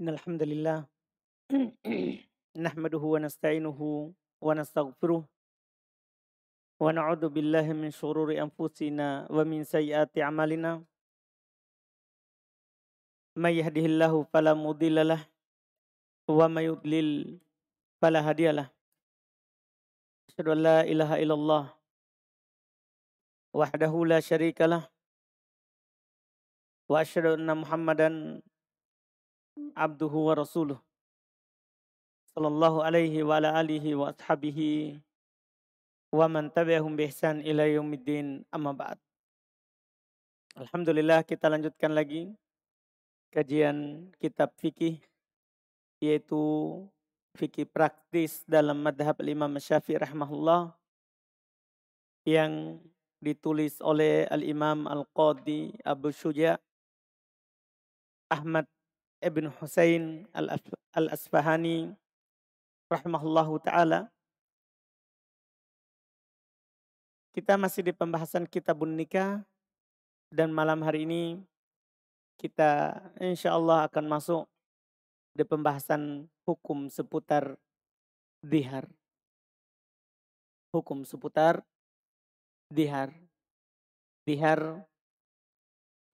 Innal hamdalillah nahmaduhu wa nasta'inuhu wa nastaghfiruh wa na'udzu billahi min syururi anfusina wa min sayyiati a'malina. May yahdihillahu fala mudhillalah wa may yudlil fala hadiyalah. Asyhadu an la ilaha illallah wahdahu la syarikalah wa asyhadu anna Muhammadan abduhu wa rasuluh sallallahu alaihi wa ala alihi wa ashabihi wa man tabi'ahum bi ihsan ila yaumiddin, amma ba'd. Alhamdulillah, kita lanjutkan lagi kajian kitab fikih, yaitu fikih praktis dalam madhab Imam Syafi'i rahimahullah, yang ditulis oleh Al-Imam Al-Qadhi Abu Syuja' Ahmad ibn Husain Al-Asfahani rahimahullahu ta'ala. Kita masih di pembahasan kitabun nikah, dan malam hari ini kita insya Allah akan masuk di pembahasan hukum seputar dihar. Hukum seputar dihar. Dihar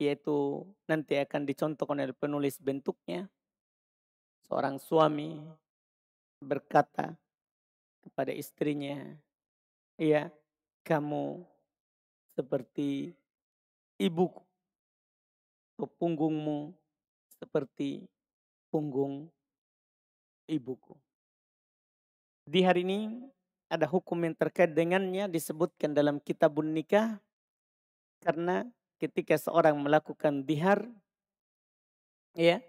yaitu nanti akan dicontohkan oleh penulis bentuknya. Seorang suami berkata kepada istrinya, "Ya, kamu seperti ibuku, atau punggungmu seperti punggung ibuku." Di hari ini ada hukum yang terkait dengannya disebutkan dalam kitabun nikah, karena ketika seorang melakukan dihar, ya,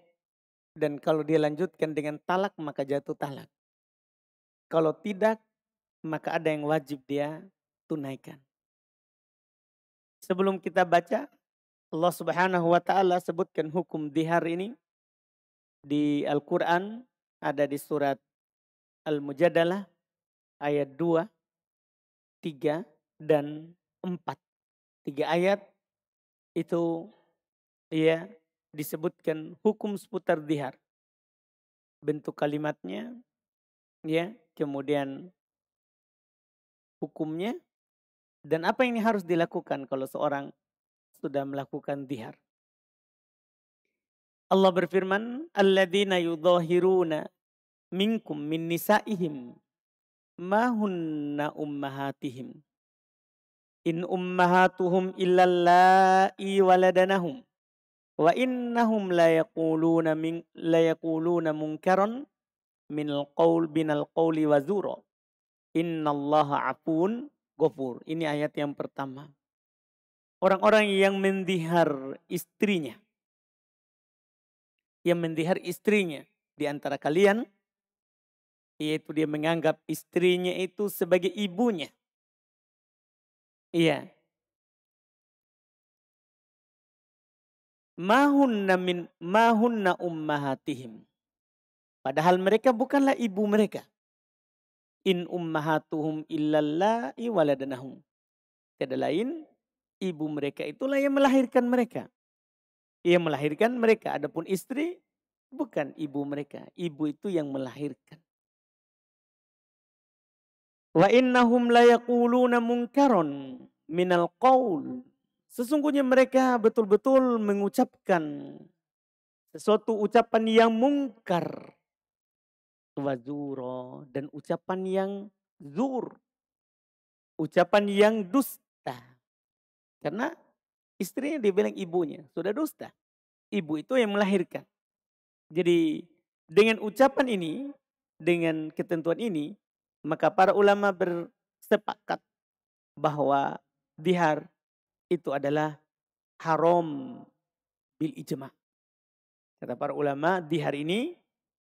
dan kalau dia lanjutkan dengan talak maka jatuh talak. Kalau tidak, maka ada yang wajib dia tunaikan. Sebelum kita baca, Allah Subhanahu wa ta'ala sebutkan hukum dihar ini di Al-Quran, ada di surat Al-Mujadalah ayat 2, 3, dan 4. 3 ayat itu ya disebutkan hukum seputar dihar. Bentuk kalimatnya, ya, kemudian hukumnya, dan apa yang harus dilakukan kalau seorang sudah melakukan dihar. Allah berfirman, "Alladzina yudhahiruna minkum min nisaihim ma hunna ummahatihim in ummahatuhum illallai waladanahum wa innahum la yaquluna munkaran minal qawli wa zura innallaha afun ghafur." Ini ayat yang pertama. Orang-orang yang mendihar istrinya, di antara kalian, yaitu dia menganggap istrinya itu sebagai ibunya. Iya. Mahunna ummahatihim. Padahal mereka bukanlah ibu mereka. In ummahatuhum illallai waladanahum. Tiada lain, ibu mereka itulah yang melahirkan mereka. Yang melahirkan mereka. Adapun istri bukan ibu mereka. Ibu itu yang melahirkan. Wa innahum la yaquluna munkaron minal qaul. Sesungguhnya mereka betul-betul mengucapkan sesuatu ucapan yang mungkar. Wazuro, dan ucapan yang zur. Ucapan yang dusta. Karena istrinya dibilang ibunya, sudah dusta. Ibu itu yang melahirkan. Jadi dengan ucapan ini, dengan ketentuan ini, maka para ulama bersepakat bahwa dihar itu adalah haram bil ijma'. Kata para ulama, dihar ini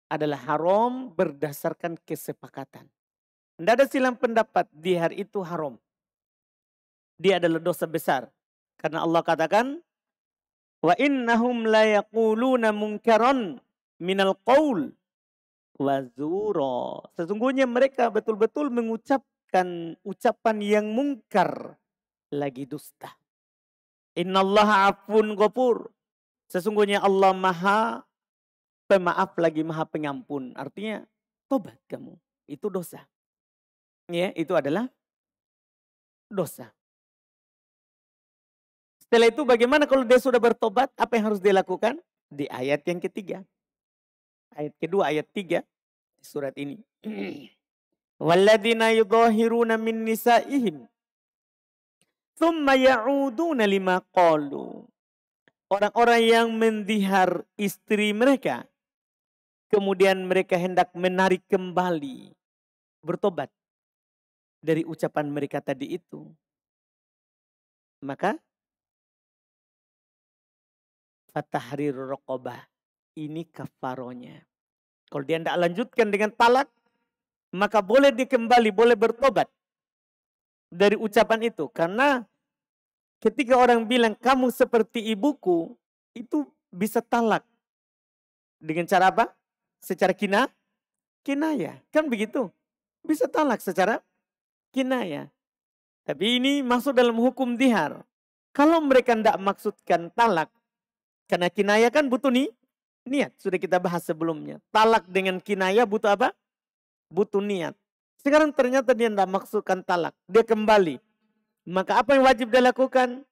adalah haram berdasarkan kesepakatan. Tidak ada silang pendapat dihar itu haram. Dia adalah dosa besar. Karena Allah katakan, wa innahum la yaquluna munkaran minal qaul wa zura. Sesungguhnya mereka betul-betul mengucapkan ucapan yang mungkar lagi dusta. Innallaha afun ghafur. Sesungguhnya Allah Maha pemaaf lagi maha pengampun. Artinya tobat kamu. Itu dosa. Ya, itu adalah dosa. Setelah itu bagaimana kalau dia sudah bertobat? Apa yang harus dia lakukan? Di ayat yang ketiga. Ayat kedua, ayat 3 di surat ini. Walladzina yudhahiruna min nisaihim thumma ya'uduna lima qalu. Orang-orang yang mendihar istri mereka, kemudian mereka hendak menarik kembali, bertobat dari ucapan mereka tadi itu. Maka fatahrir raqabah, ini kafaronya. Kalau dia tidak lanjutkan dengan talak, maka boleh dia kembali, boleh bertobat dari ucapan itu. Karena ketika orang bilang kamu seperti ibuku, itu bisa talak. Dengan cara apa? Secara kinaya. Kan begitu? Bisa talak secara kinaya. Tapi ini masuk dalam hukum dihar. Kalau mereka tidak maksudkan talak, karena kinaya kan butuh niat. Sudah kita bahas sebelumnya. Talak dengan kinaya butuh apa? Butuh niat. Sekarang ternyata dia tidak maksudkan talak. Dia kembali. Maka apa yang wajib dia lakukan?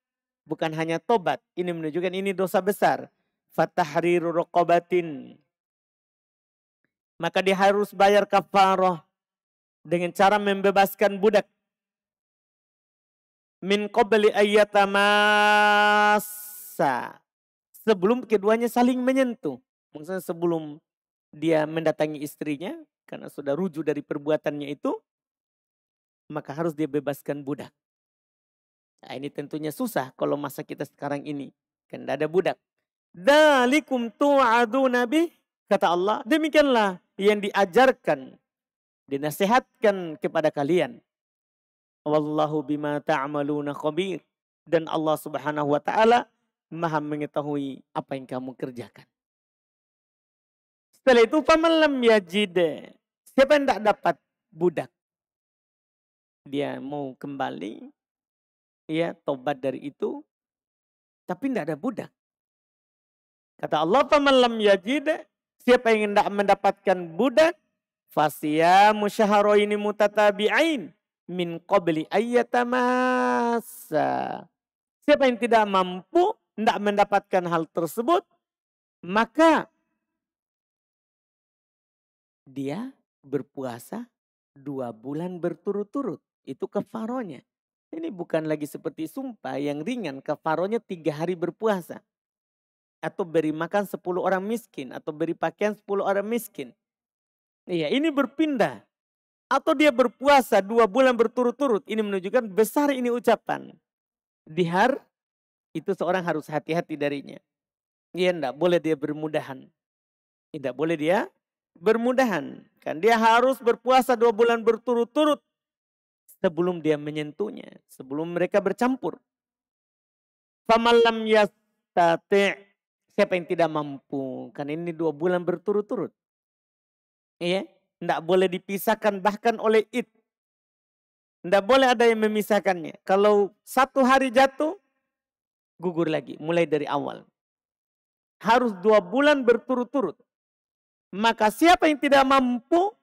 Bukan hanya tobat. Ini menunjukkan ini dosa besar. Fatahriru raqabatin. Maka dia harus bayar kafarah. Dengan cara membebaskan budak. Min qabli ayyatamassa. Sebelum keduanya saling menyentuh. Maksudnya sebelum dia mendatangi istrinya. Karena sudah rujuk dari perbuatannya itu. Maka harus dia bebaskan budak. Nah, ini tentunya susah kalau masa kita sekarang ini. Kan tidak ada budak. Dzalikum tu'aduna bih. Kata Allah. Demikianlah yang diajarkan. Dinasihatkan kepada kalian. Wallahu bima ta'amaluna khabir. Dan Allah subhanahu wa ta'ala maha mengetahui apa yang kamu kerjakan. Setelah itu, faman lam yajid. Siapa yang tidak dapat budak? Dia mau kembali, ya tobat dari itu, tapi tidak ada budak. Kata Allah, faman lam yajid. Siapa yang tidak mendapatkan budak? Fasiyamu syahraini mutatabi'ain min qabli ayyatamassa. Siapa yang tidak mampu, tidak mendapatkan hal tersebut, maka dia berpuasa 2 bulan berturut-turut. Itu kafaronya. Ini bukan lagi seperti sumpah yang ringan. Kafaronya 3 hari berpuasa. Atau beri makan 10 orang miskin. Atau beri pakaian 10 orang miskin. Iya, ini berpindah. Atau dia berpuasa 2 bulan berturut-turut. Ini menunjukkan besar ini ucapan. Dihar, itu seorang harus hati-hati darinya. Iya, tidak boleh dia bermudahan. Tidak boleh dia bermudahan. Kan dia harus berpuasa 2 bulan berturut-turut. Sebelum dia menyentuhnya. Sebelum mereka bercampur. Famalam yastati'. Siapa yang tidak mampu. Kan ini 2 bulan berturut-turut. Iya. Tidak boleh dipisahkan bahkan oleh id. Tidak boleh ada yang memisahkannya. Kalau 1 hari jatuh, gugur lagi. Mulai dari awal. Harus 2 bulan berturut-turut. Maka siapa yang tidak mampu,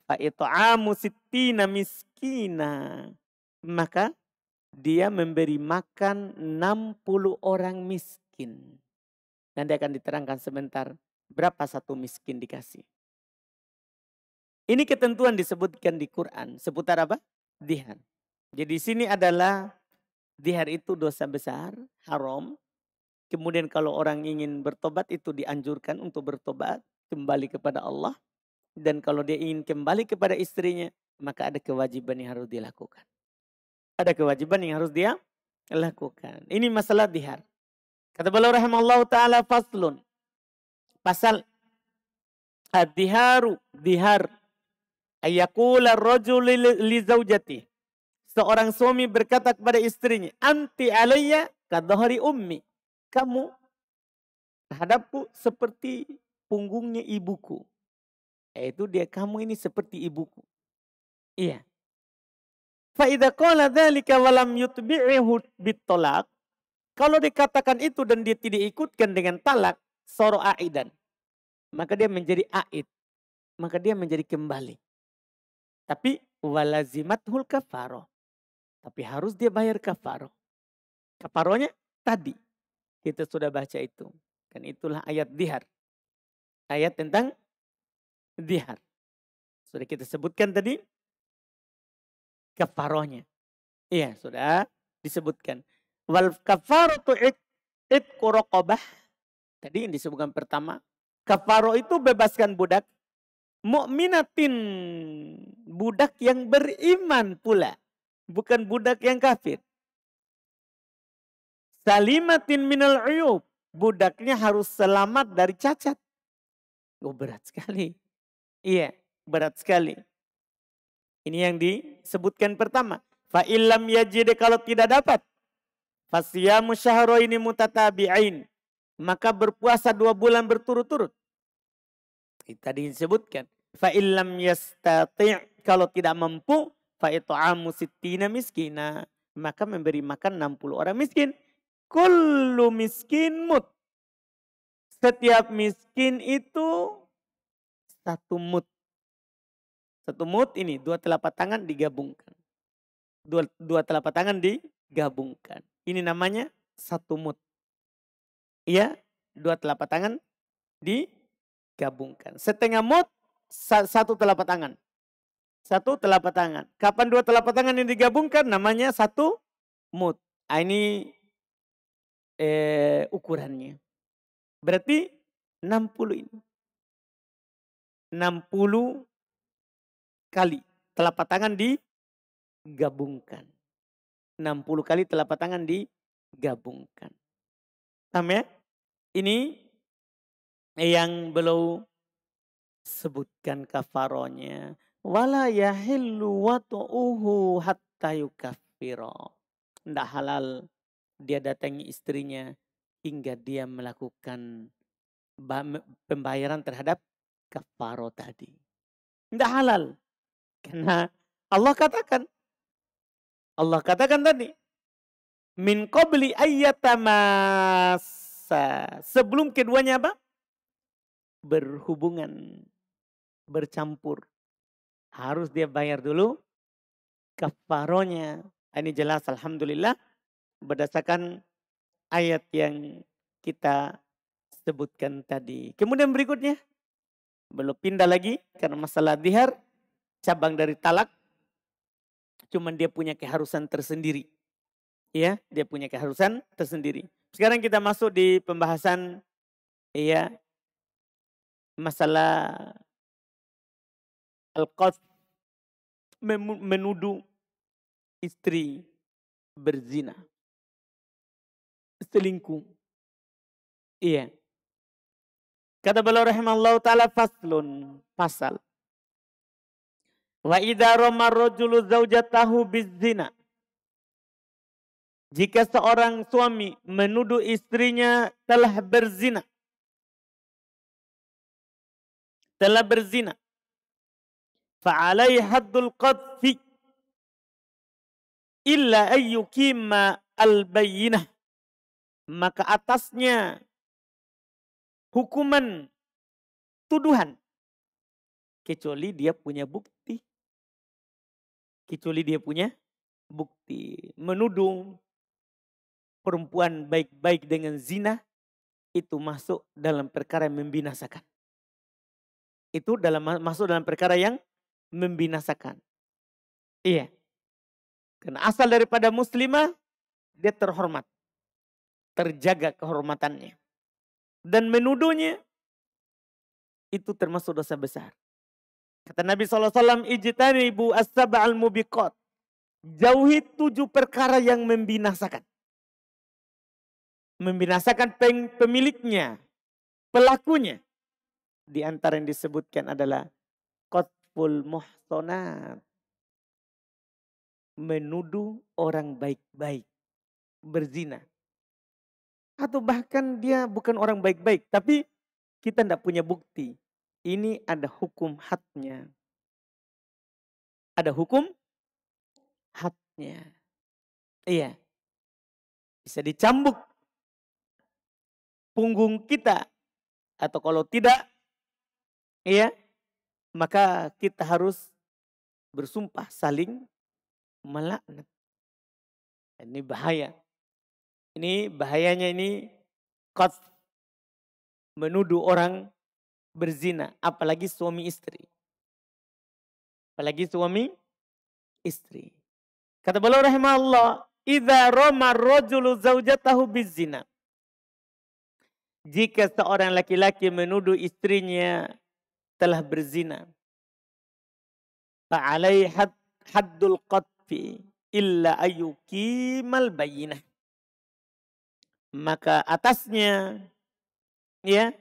fa'it'amu sittina miskina. Maka dia memberi makan 60 orang miskin. Nanti akan diterangkan sebentar berapa satu miskin dikasih. Ini ketentuan disebutkan di Quran. Seputar apa? Dihar. Jadi sini adalah dihar itu dosa besar, haram. Kemudian kalau orang ingin bertobat itu dianjurkan untuk bertobat. Kembali kepada Allah. Dan kalau dia ingin kembali kepada istrinya, maka ada kewajiban yang harus dilakukan. Ada kewajiban yang harus dia lakukan. Ini masalah dihar. Kata beliau rahimallahu ta'ala faslun. Pasal ad-diharu, dihar. Ayakula rajul li zaujati. Seorang suami berkata kepada istrinya, anti alayya kadhari ummi. Kamu terhadapku seperti punggungnya ibuku. Yaitu dia, kamu ini seperti ibuku. Iya. Fa idza qala dzalika wa lam yutbi'hu bitolak. Kalau dikatakan itu dan dia tidak ikutkan dengan talak, soro aidan. maka dia menjadi aid, maka dia menjadi kembali. Tapi walazimathul kafaroh. Tapi harus dia bayar kafaroh. Kafarohnya tadi kita sudah baca itu. Kan itulah ayat dihar. Ayat tentang dihar. Sudah kita sebutkan tadi kafarohnya. Iya, sudah disebutkan. Wal kafaratu itqu raqabah. Tadi yang disebutkan pertama, kafaroh itu bebaskan budak mukminatin, budak yang beriman pula, bukan budak yang kafir. Salimatin minal uyub, budaknya harus selamat dari cacat. Oh, berat sekali. Iya, berat sekali. Ini yang disebutkan pertama. Fa illam yajid, kalau tidak dapat, fasiyamu syahraini mutatabi'ain, maka berpuasa 2 bulan berturut-turut. Tadi disebutkan. Fa illam yastati', kalau tidak mampu, fa it'amu sittina miskina, maka memberi makan 60 orang miskin. Kullu miskin mut. Setiap miskin itu 1 mut. 1 mut ini 2 telapak tangan digabungkan. 2 telapak tangan digabungkan. Ini namanya 1 mut. Iya, 2 telapak tangan digabungkan. Setengah mut 1 telapak tangan. 1 telapak tangan. Kapan 2 telapak tangan yang digabungkan? Namanya 1 mut. Ini ukurannya. Berarti 60 ini. 60 kali telapak tangan digabungkan. 60 kali telapak tangan digabungkan. Paham ya? Ini yang belum sebutkan kafaronya. Wala yahillu wata'uhu hatta yukaffira. Tidak halal dia datangi istrinya hingga dia melakukan pembayaran terhadap kafaro tadi. Tidak halal. Karena Allah katakan tadi, min qabli ayyatamassa, sebelum keduanya apa? Berhubungan, bercampur. Harus dia bayar dulu kafaronya. Ini jelas alhamdulillah berdasarkan ayat yang kita sebutkan tadi. Kemudian berikutnya, belum pindah lagi karena masalah dihar, cabang dari talak, cuman dia punya keharusan tersendiri. Ya, dia punya keharusan tersendiri. Sekarang kita masuk di pembahasan ya masalah al-qadh, menuduh istri berzina, selingkuh. Iya. Kata beliau rahimallahu taala, faslun, pasal. Wa idza rama rajulu zaujatahu bizina. Jika seorang suami menuduh istrinya telah berzina. Telah berzina. Fa'alai haddul qadfi illa ayyukima al-bayyinah. Maka atasnya hukuman tuduhan. Kecuali dia punya bukti. Kecuali dia punya bukti. Menuduh perempuan baik-baik dengan zina, itu masuk dalam perkara yang membinasakan. Itu masuk dalam perkara yang membinasakan. Iya. Karena asal daripada muslimah, dia terhormat. Terjaga kehormatannya. Dan menuduhnya, itu termasuk dosa besar. Kata Nabi SAW, ijtanibu as-sab'al mubiqat. Jauhi 7 perkara yang membinasakan. Membinasakan pemiliknya, pelakunya. Di antara yang disebutkan adalah qadful muhsanat. Menuduh orang baik-baik berzina. Atau bahkan dia bukan orang baik-baik, tapi kita tidak punya bukti. Ini ada hukum hadnya. Ada hukum hadnya. Iya. Bisa dicambuk punggung kita. Atau kalau tidak, Iya, maka kita harus bersumpah saling melaknat. Ini bahaya. Ini bahayanya ini qadz, menuduh orang berzina, apalagi suami istri. Apalagi suami istri. Kata beliau rahimahullah, "Idza rama ar-rajulu zaujatahu bizina." Jika seorang laki-laki menuduh istrinya telah berzina, fa'alaihi haddul qadfi illa ayyukimal bayyinah. Maka atasnya ya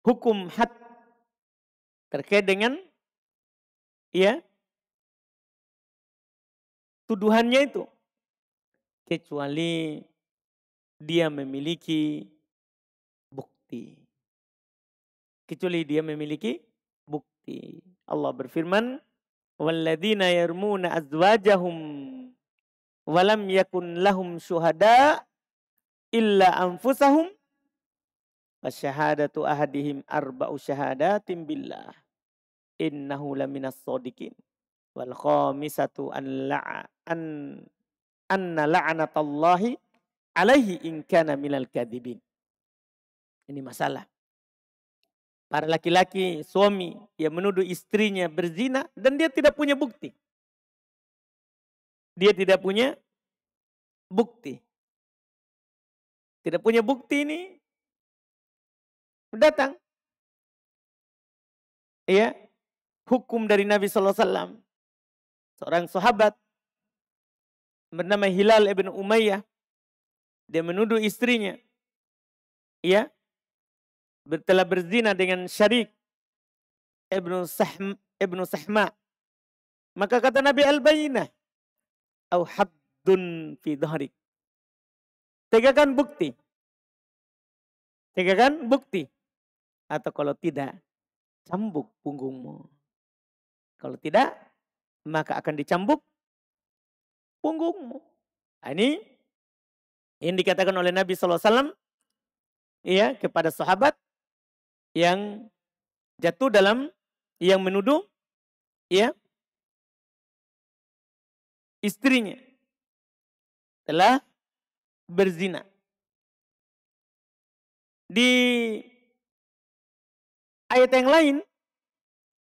hukum had terkait dengan ya tuduhannya itu, kecuali dia memiliki bukti. Kecuali dia memiliki bukti. Allah berfirman, "Walladzina yarmuna azwajahum walam yakun lahum syuhada illa anfusahum fasyahadatu ahadihim arba'u syahadatin billah innahu laminas shodiqin wal khamisatu anna la'natallahi alaihi in kana minal kadhibin." Ini masalah. Para laki-laki, suami yang menuduh istrinya berzina dan dia tidak punya bukti. Dia tidak punya bukti. Tidak punya bukti ini datang. Ya, hukum dari Nabi SAW. Seorang sahabat bernama Hilal ibn Umayyah. Dia menuduh istrinya. Ya, telah berzina dengan Syarik ibnu Sahma. Maka kata Nabi, al-bayyinah au haddun fi dhahrik. Tegakkan bukti. Tegakkan bukti. Atau kalau tidak, cambuk punggungmu. Kalau tidak, maka akan dicambuk punggungmu. Nah, ini yang dikatakan oleh Nabi SAW ya, kepada sahabat yang jatuh dalam yang menuduh ya istrinya telah berzina. Di ayat yang lain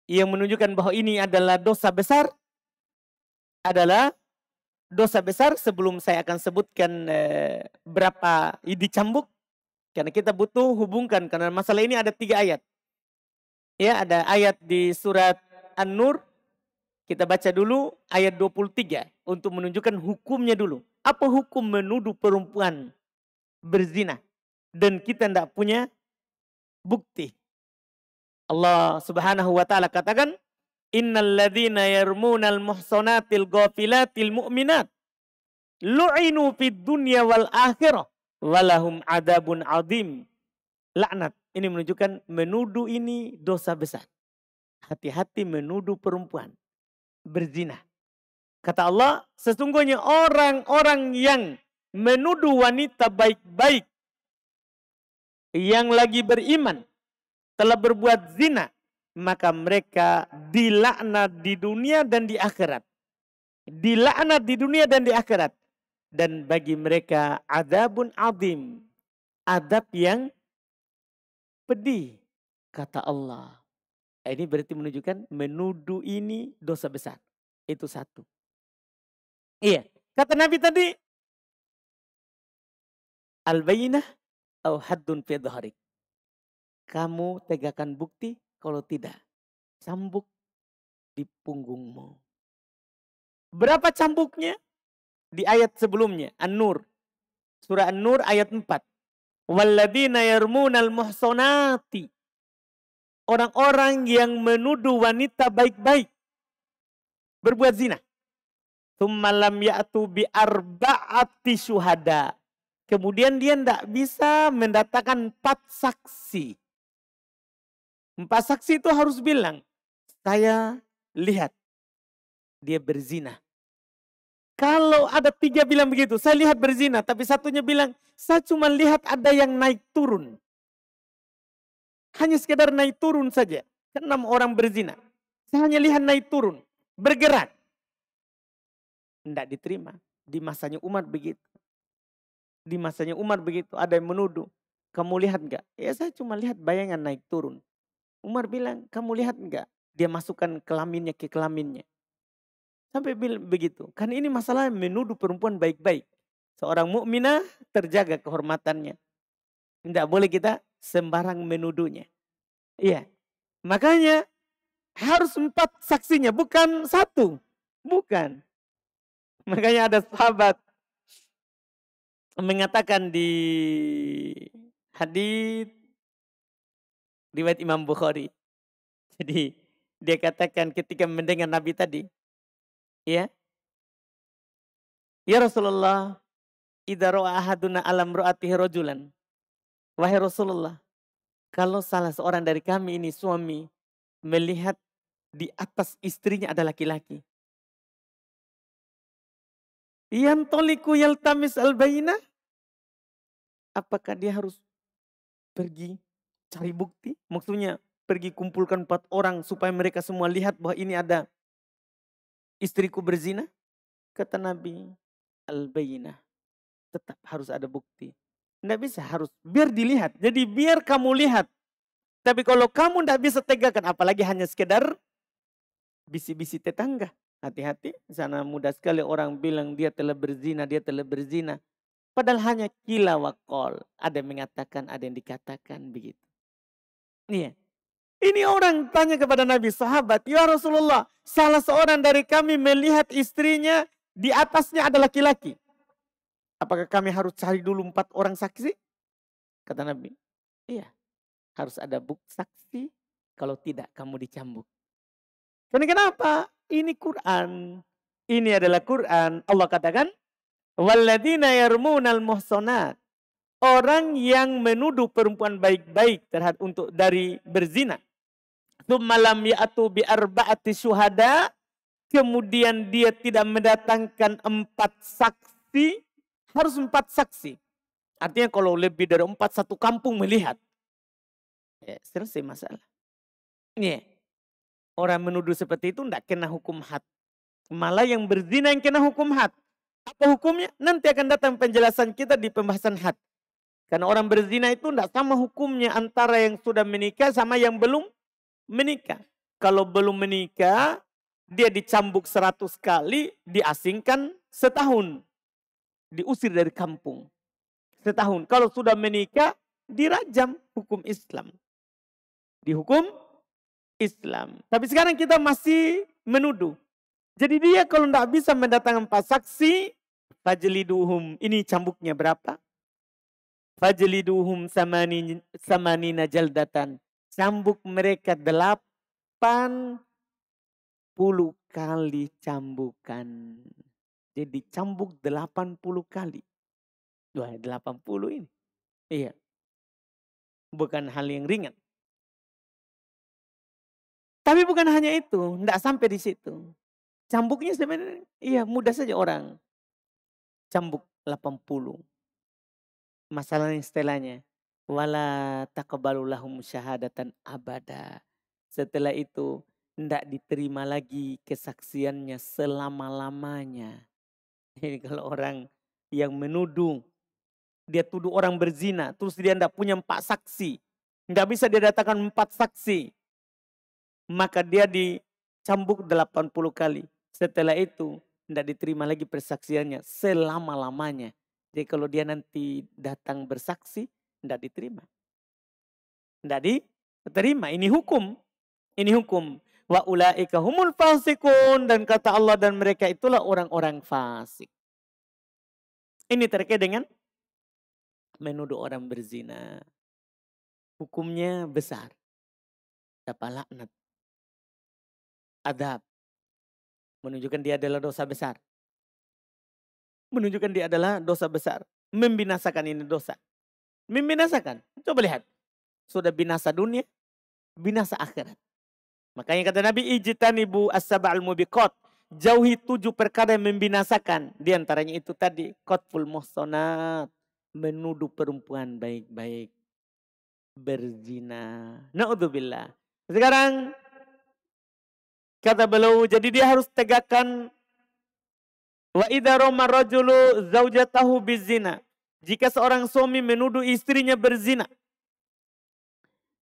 yang menunjukkan bahwa ini adalah dosa besar, adalah dosa besar. Sebelum saya akan sebutkan berapa dicambuk, karena kita butuh hubungkan, karena masalah ini ada 3 ayat. Ya, ada ayat di surat An-Nur. Kita baca dulu ayat 23 untuk menunjukkan hukumnya dulu. Apa hukum menuduh perempuan berzina dan kita tidak punya bukti? Allah Subhanahu wa taala katakan, "Innal ladzina yarmunal muhsanatil ghafilatil mu'minat lu'inu fid dunya wal akhirah walahum adabun azim." Laknat. Ini menunjukkan menuduh ini dosa besar. Hati-hati menuduh perempuan berzina. Kata Allah, sesungguhnya orang-orang yang menuduh wanita baik-baik yang lagi beriman telah berbuat zina, maka mereka dilaknat di dunia dan di akhirat. Dilaknat di dunia dan di akhirat. Dan bagi mereka adabun azim. Adab yang pedih, kata Allah. Ini berarti menunjukkan menuduh ini dosa besar. Itu satu. Iya, kata Nabi tadi, al-bayyinah au haddun fi dhahrik. Kamu tegakkan bukti, kalau tidak, cambuk di punggungmu. Berapa cambuknya? Di ayat sebelumnya, An-Nur. Surah An-Nur ayat 4. Walladzina yarmunal muhsanati. Orang-orang yang menuduh wanita baik-baik berbuat zina. Tsumma lam ya'tu bi arba'ati syuhada. Kemudian dia tidak bisa mendatangkan 4 saksi. 4 saksi itu harus bilang, saya lihat dia berzina. Kalau ada 3 bilang begitu, saya lihat berzina. Tapi satunya bilang, saya cuma lihat ada yang naik turun. Hanya sekedar naik turun saja. Kan 6 orang berzina. Saya hanya lihat naik turun. Bergerak. Tidak diterima. Di masanya Umar begitu. Di masanya Umar begitu. Ada yang menuduh. Kamu lihat enggak? Ya saya cuma lihat bayangan naik turun. Umar bilang, kamu lihat enggak? Dia masukkan kelaminnya ke kelaminnya. Sampai bilang begitu. Kan ini masalah menuduh perempuan baik-baik. Seorang mukminah terjaga kehormatannya. Tidak boleh kita sembarang menuduhnya. Iya. Makanya harus 4 saksinya. Bukan 1. Bukan. Makanya ada sahabat mengatakan di hadits riwayat Imam Bukhari. Jadi dia katakan ketika mendengar Nabi tadi. Ya. Ya Rasulullah. Idza ra'a ahaduna alam ra'atihi rajulan. Wahai Rasulullah. Kalau salah seorang dari kami ini suami melihat di atas istrinya ada laki-laki. Yantoliku yaltamis al-bayinah. Apakah dia harus pergi cari bukti? Maksudnya pergi kumpulkan 4 orang supaya mereka semua lihat bahwa ini ada istriku berzina? Kata Nabi, al-bayinah. Tetap harus ada bukti. Tidak bisa, harus biar dilihat. Jadi biar kamu lihat. Tapi kalau kamu tidak bisa tegakkan, apalagi hanya sekedar bisi-bisi tetangga. Hati-hati, sana mudah sekali orang bilang dia telah berzina, dia telah berzina. Padahal hanya kila wakol. Ada yang mengatakan, ada yang dikatakan begitu. Iya. Ini orang tanya kepada Nabi sahabat, ya Rasulullah, salah seorang dari kami melihat istrinya di atasnya ada laki-laki. Apakah kami harus cari dulu 4 orang saksi? Kata Nabi, iya. Harus ada bukti saksi, kalau tidak kamu dicambuk. Karena kenapa? Ini Quran. Ini adalah Quran. Allah katakan, walladzina yarmunal muhsanat. Orang yang menuduh perempuan baik-baik terhadap untuk dari berzina. Tsumma lam ya'tu bi arba'ati syuhada. Kemudian dia tidak mendatangkan 4 saksi. Harus 4 saksi. Artinya kalau lebih dari 4 satu kampung melihat. Ya, selesai masalah. Yeah. Orang menuduh seperti itu tidak kena hukum had. Malah yang berzina yang kena hukum had. Apa hukumnya? Nanti akan datang penjelasan kita di pembahasan had. Karena orang berzina itu tidak sama hukumnya antara yang sudah menikah sama yang belum menikah. Kalau belum menikah, dia dicambuk 100 kali, diasingkan setahun. Diusir dari kampung. Setahun. Kalau sudah menikah, dirajam hukum Islam. Dihukum Islam. Tapi sekarang kita masih menuduh. Jadi dia kalau tidak bisa mendatangkan 4 saksi, fajliduhum. Ini cambuknya berapa? Fajliduhum samanina jaldatan. Cambuk mereka 80 kali cambukan. Jadi cambuk 80 kali. Wah, 80 ini. Iya. Bukan hal yang ringan. Tapi bukan hanya itu. Tidak sampai di situ. Cambuknya sebenarnya, iya mudah saja orang. Cambuk 80. Masalahnya setelahnya. Wala taqbalu lahum syahadatan abada. Setelah itu tidak diterima lagi kesaksiannya selama-lamanya. Ini kalau orang yang menuduh, dia tuduh orang berzina, terus dia tidak punya 4 saksi. Tidak bisa dia datangkan 4 saksi. Maka dia dicambuk 80 kali. Setelah itu tidak diterima lagi persaksiannya selama-lamanya. Jadi kalau dia nanti datang bersaksi, tidak diterima. Tidak diterima. Ini hukum. Ini hukum. Wa ulaika humul fasikun. Dan kata Allah dan mereka itulah orang-orang fasik. Ini terkait dengan menuduh orang berzina. Hukumnya besar. Dapat laknat. Adab. Menunjukkan dia adalah dosa besar. Menunjukkan dia adalah dosa besar. Membinasakan ini dosa. Membinasakan. Coba lihat. Sudah binasa dunia, binasa akhirat. Makanya kata Nabi, ijtanibu as-sab'al mubiqat. Jauhi 7 perkara yang membinasakan. Di antaranya itu tadi, qatful muhsanat. Menuduh perempuan baik-baik. berzina. Na'udzubillah. Sekarang kata beliau, jadi dia harus tegakkan wa idza rama rajulu zaujatahu bizina. Jika seorang suami menuduh istrinya berzina,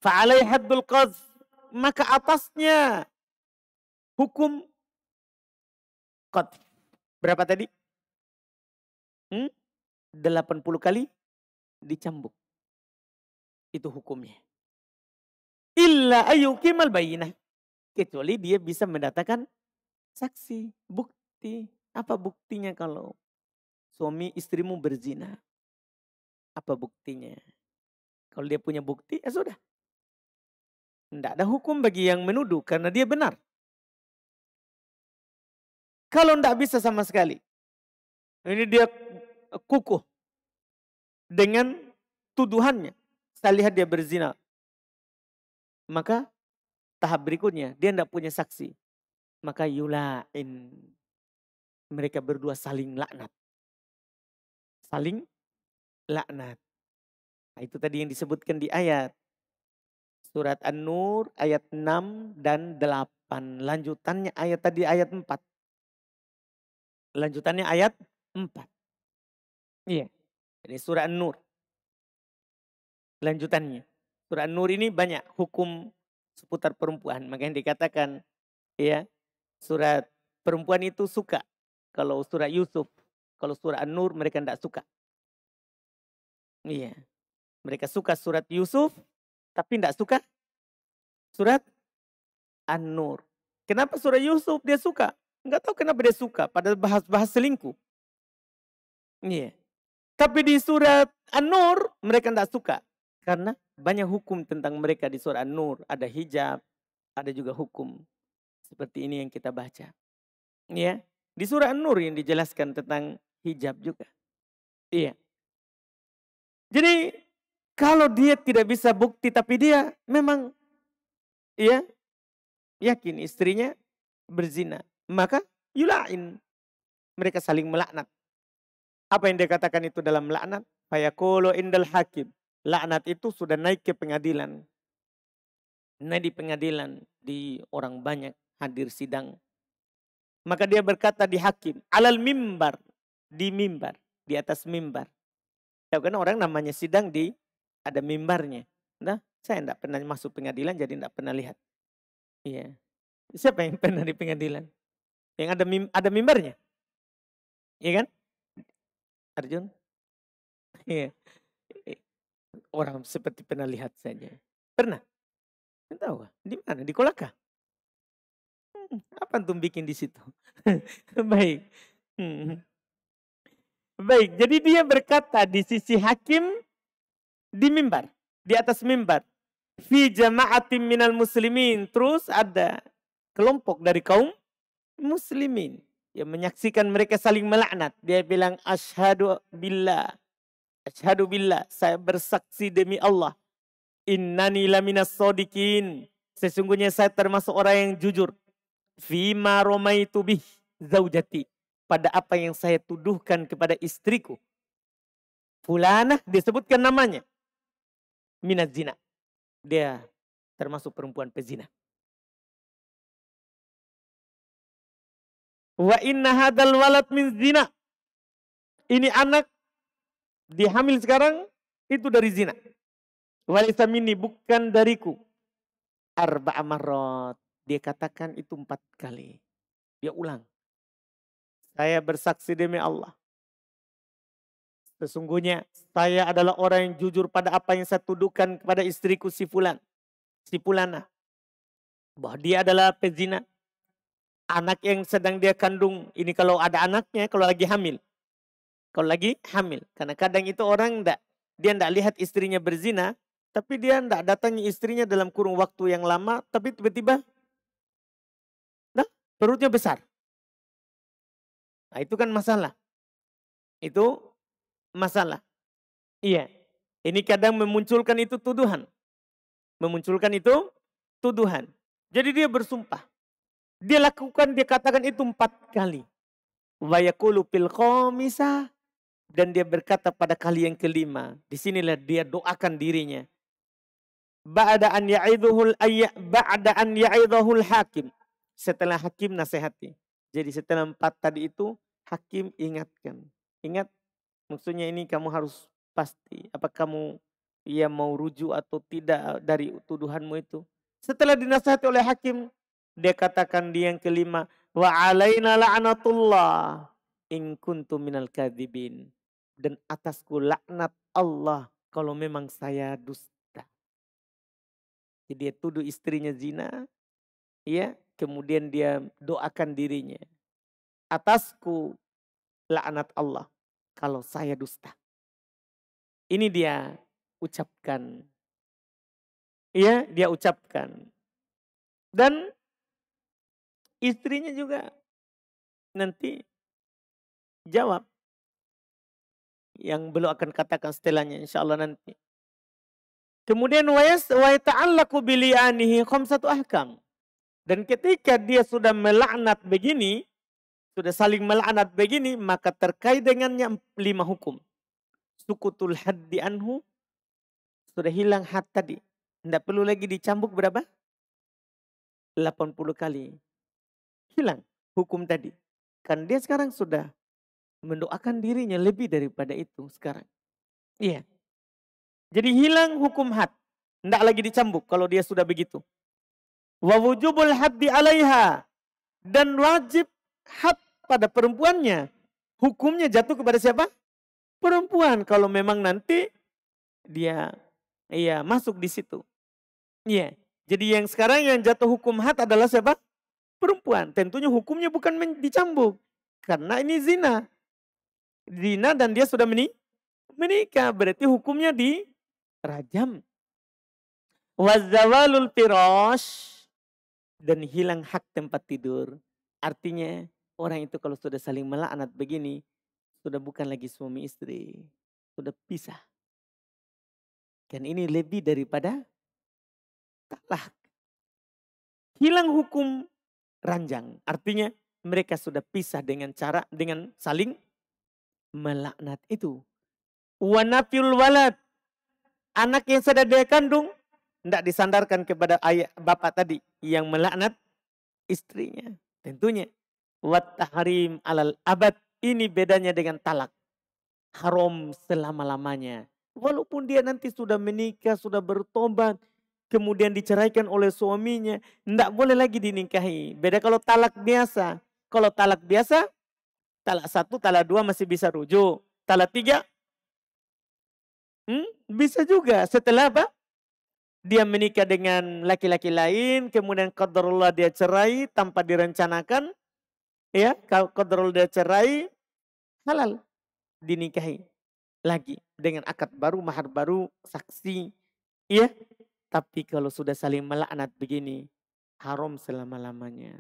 fa alaihi haddul qadz, maka atasnya hukum qadz. Berapa tadi? 80 kali dicambuk. Itu hukumnya. Illa ayyukimal bayinah. Kecuali dia bisa mendatangkan saksi, bukti. Apa buktinya kalau suami istrimu berzina? Apa buktinya? Kalau dia punya bukti, ya sudah. Tidak ada hukum bagi yang menuduh karena dia benar. Kalau tidak bisa sama sekali. Ini dia kukuh dengan tuduhannya. Saya lihat dia berzina. Maka tahap berikutnya, dia tidak punya saksi. Maka yula'in. Mereka berdua saling laknat. Saling laknat. Nah, itu tadi yang disebutkan di ayat. Surat An-Nur ayat 6 dan 8. Lanjutannya ayat tadi ayat 4. Lanjutannya ayat 4. Iya. Ini surah An-Nur. Lanjutannya. Surah An-Nur ini banyak hukum seputar perempuan. Makanya dikatakan ya, surat perempuan itu suka. Kalau surah Yusuf, kalau surah An-Nur mereka tidak suka. Iya. Mereka suka surat Yusuf, tapi tidak suka surat An-Nur. Kenapa surah Yusuf dia suka? Enggak tahu kenapa dia suka, padahal bahas-bahas selingkuh. Iya. Tapi di surat An-Nur mereka tidak suka. Karena banyak hukum tentang mereka di surat An-Nur. Ada hijab, ada juga hukum. Seperti ini yang kita baca. Iya. Di surah An-Nur yang dijelaskan tentang hijab juga. Iya. Jadi kalau dia tidak bisa bukti tapi dia memang ya yakin istrinya berzina, maka yula'in. Mereka saling melaknat. Apa yang dia katakan itu dalam laknat? Fayaqulu indal hakim. Laknat itu sudah naik ke pengadilan. Naik di pengadilan, di orang banyak hadir sidang. Maka dia berkata di hakim, alal mimbar, di mimbar, di atas mimbar. Ya kan orang namanya sidang di ada mimbarnya. Nah, saya tidak pernah masuk pengadilan jadi tidak pernah lihat. Iya. Siapa yang pernah di pengadilan? Yang ada mimbarnya? Iya kan? Arjun? Iya. Orang seperti pernah lihat saja. Pernah? Tahu? Di mana? Di Kolaka? Apa antum bikin di situ? Baik. Baik, jadi dia berkata di sisi hakim di mimbar, di atas mimbar. Fi jama'atin minal muslimin. Terus ada kelompok dari kaum muslimin yang menyaksikan mereka saling melaknat. Dia bilang asyhadu billah. Asyhadu billah, saya bersaksi demi Allah. Innani laminas sodikin. Sesungguhnya saya termasuk orang yang jujur. Fima romaitu bih zaujati. Pada apa yang saya tuduhkan kepada istriku. Fulanah disebutkan namanya. Minaz zina. Dia termasuk perempuan pezina. Wa inna hadal walad min zina. Ini anak dihamil sekarang itu dari zina. Walisa minni bukan dariku. Arba'a marrat. Dia katakan itu 4 kali. Dia ulang. Saya bersaksi demi Allah. Sesungguhnya saya adalah orang yang jujur pada apa yang saya tuduhkan kepada istriku si Fulan. Si Fulana. Bahwa dia adalah pezina. Anak yang sedang dia kandung. Ini kalau ada anaknya, kalau lagi hamil. Kalau lagi hamil. Karena kadang itu orang dia tidak lihat istrinya berzina. Tapi dia tidak datangi istrinya dalam kurung waktu yang lama. Tapi tiba-tiba perutnya besar. Nah itu kan masalah. Itu masalah. Iya. Ini kadang memunculkan itu tuduhan. Memunculkan itu tuduhan. Jadi dia bersumpah. Dia lakukan, dia katakan itu 4 kali. Wa yaqulu fil khamisah. Dan dia berkata pada kali yang kelima. Disinilah dia doakan dirinya. ba'da an ya'idhul hakim. Setelah hakim nasihati. Jadi setelah 4 tadi itu hakim ingatkan. Ingat, maksudnya ini kamu harus pasti. Apa kamu mau rujuk atau tidak dari tuduhanmu itu. Setelah dinasihati oleh hakim, dia katakan di yang kelima, wa alaina la'natullah in kuntum minal kadhibin. Dan atasku laknat Allah kalau memang saya dusta. Jadi dia tuduh istrinya zina, ya, kemudian dia doakan dirinya. Atasku laknat Allah kalau saya dusta. Ini dia ucapkan. Iya, dia ucapkan. Dan istrinya juga nanti jawab. Yang beliau akan katakan setelahnya insyaallah nanti. Kemudian wa yata'allaqu bili'anihi khamsatu ahkam. Dan ketika dia sudah melaknat begini, sudah saling melaknat begini, maka terkait dengannya 5 hukum. Sukutul haddi anhu, sudah hilang had tadi. Tidak perlu lagi dicambuk berapa? 80 kali. Hilang hukum tadi. Kan dia sekarang sudah mendoakan dirinya lebih daripada itu sekarang. Iya. Jadi hilang hukum had. Tidak lagi dicambuk kalau dia sudah begitu. Wa wujubul haddi alaiha. Dan wajib had pada perempuannya. Hukumnya jatuh kepada siapa? Perempuan. Kalau memang nanti dia masuk di situ. Iya. Jadi yang sekarang yang jatuh hukum had adalah siapa? Perempuan. Tentunya hukumnya bukan dicambuk. Karena ini zina. Zina dan dia sudah menikah. Berarti hukumnya dirajam. Wazawalul firash. Dan hilang hak tempat tidur. Artinya orang itu kalau sudah saling melaknat begini. Sudah bukan lagi suami istri. Sudah pisah. Dan ini lebih daripada talak. Hilang hukum ranjang. Artinya mereka sudah pisah dengan saling melaknat itu. Wanafil walad. Anak yang sudah dia kandung. Tidak disandarkan kepada ayah bapak tadi. Yang melaknat istrinya. Tentunya. Wat tahrim alal abad. Ini bedanya dengan talak. Haram selama-lamanya. Walaupun dia nanti sudah menikah, sudah bertobat. Kemudian diceraikan oleh suaminya. Tidak boleh lagi dinikahi. Beda kalau talak biasa. Kalau talak biasa, talak 1, talak 2 masih bisa rujuk. Talak 3, bisa juga. Setelah apa? Dia menikah dengan laki-laki lain. Kemudian qadarullah dia cerai tanpa direncanakan. Ya, kalau qadarullah dia cerai, halal dinikahi lagi. Dengan akad baru, mahar baru, saksi. Ya. Tapi kalau sudah saling melaknat begini, haram selama-lamanya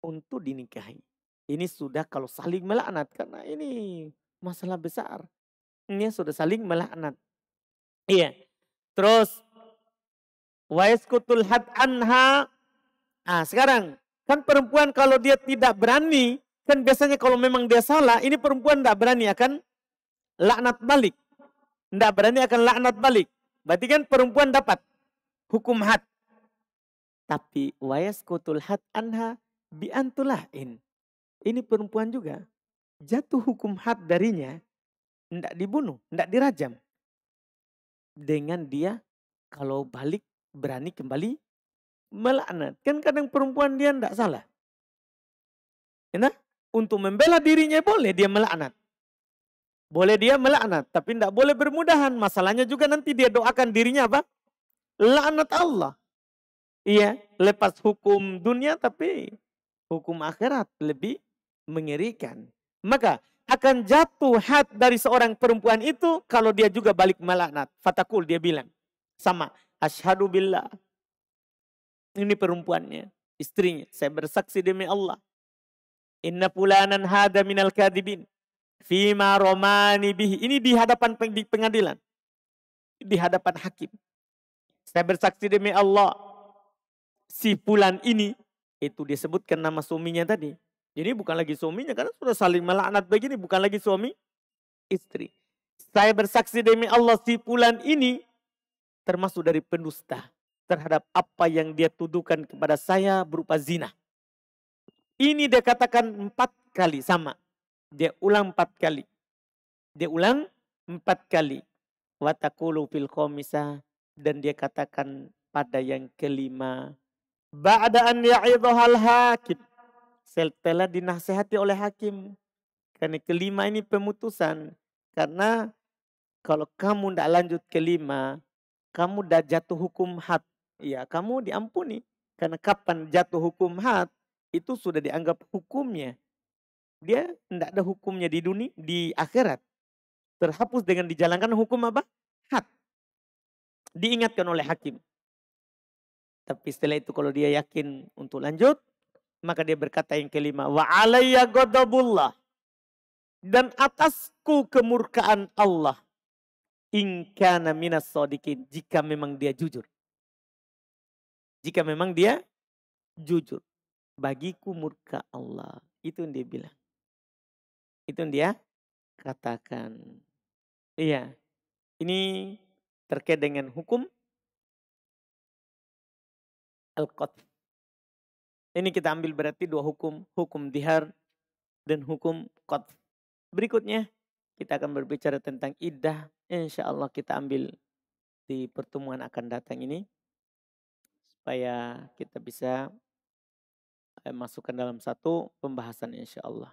untuk dinikahi. Ini sudah kalau saling melaknat, karena ini masalah besar. Ini sudah saling melaknat. Iya. Terus, wa yaskutul had anha. Nah sekarang, kan perempuan kalau dia tidak berani, kan biasanya kalau memang dia salah, ini perempuan tidak berani akan laknat balik. Tidak berani akan laknat balik. Berarti kan perempuan dapat hukum had. Tapi wayaskutul had anha biantulain. Ini perempuan juga. Jatuh hukum had darinya. Tidak dibunuh, tidak dirajam. Dengan dia kalau balik berani kembali melaknat. Kan kadang perempuan dia tidak salah. Nah, untuk membela dirinya boleh dia melaknat. Boleh dia melaknat. Tapi tidak boleh bermudahan. Masalahnya juga nanti dia doakan dirinya apa? Laknat Allah. Iya, lepas hukum dunia tapi hukum akhirat lebih mengerikan. Maka akan jatuh had dari seorang perempuan itu kalau dia juga balik melaknat. Fatakul dia bilang sama, asyhadu billah. Ini perempuannya, istrinya. Saya bersaksi demi Allah. Inna fulanan hada minal kadibin. Fima romani bihi. Ini di hadapan di pengadilan. Di hadapan hakim. Saya bersaksi demi Allah. Si fulan ini. Itu disebutkan nama suaminya tadi. Jadi bukan lagi suaminya. Karena sudah saling melaknat begini. Bukan lagi suami istri. Saya bersaksi demi Allah si fulan ini. termasuk dari pendusta terhadap apa yang dia tuduhkan kepada saya berupa zina. Ini dia katakan 4 kali sama. Dia ulang 4 kali. Dia ulang 4 kali. Wa taqulu fil khamisah, dan dia katakan pada yang kelima, ba'da an ya'idhahal hakim, setelah dinasehati oleh hakim. Karena kelima ini pemutusan. Karena kalau kamu tidak lanjut kelima, kamu dah jatuh hukum had. Ya, kamu diampuni. Karena kapan jatuh hukum had, itu sudah dianggap hukumnya. Dia tidak ada hukumnya di dunia, di akhirat. Terhapus dengan dijalankan hukum apa? Had. Diingatkan oleh hakim. Tapi setelah itu kalau dia yakin untuk lanjut, maka dia berkata yang kelima, wa alayya ghadabullah, dan atasku kemurkaan Allah, in kana minas shadiqin, jika memang dia jujur. Jika memang dia jujur. Bagiku murka Allah. Itu yang dia bilang. Itu yang dia katakan. Iya. Ini terkait dengan hukum al-qadh. Ini kita ambil berarti 2 hukum. Hukum dihar dan hukum qadh. Berikutnya kita akan berbicara tentang iddah. Insya Allah kita ambil di pertemuan akan datang ini. Supaya kita bisa masukkan dalam satu pembahasan insya Allah.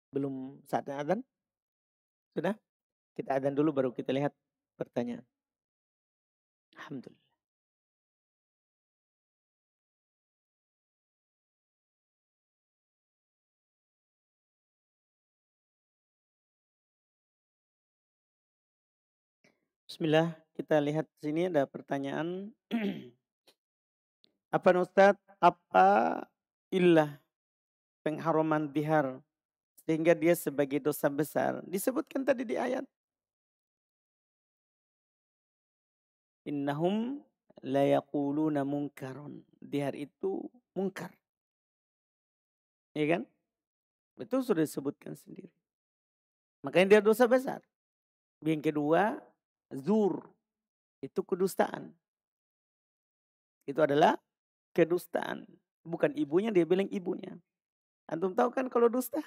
Belum saatnya adzan? Sudah? Kita adzan dulu baru kita lihat pertanyaan. Alhamdulillah. Bismillah, kita lihat sini ada pertanyaan. Apa Ustadz, apa ilah pengharaman dihar sehingga dia sebagai dosa besar? Disebutkan tadi di ayat. Innahum la yaquluna munkarun. Dihar itu mungkar. Iya kan? Betul sudah disebutkan sendiri. Makanya dia dosa besar. Yang kedua, zur. Itu kedustaan. Itu adalah kedustaan. Bukan ibunya, dia bilang ibunya. Antum tahu kan kalau dusta?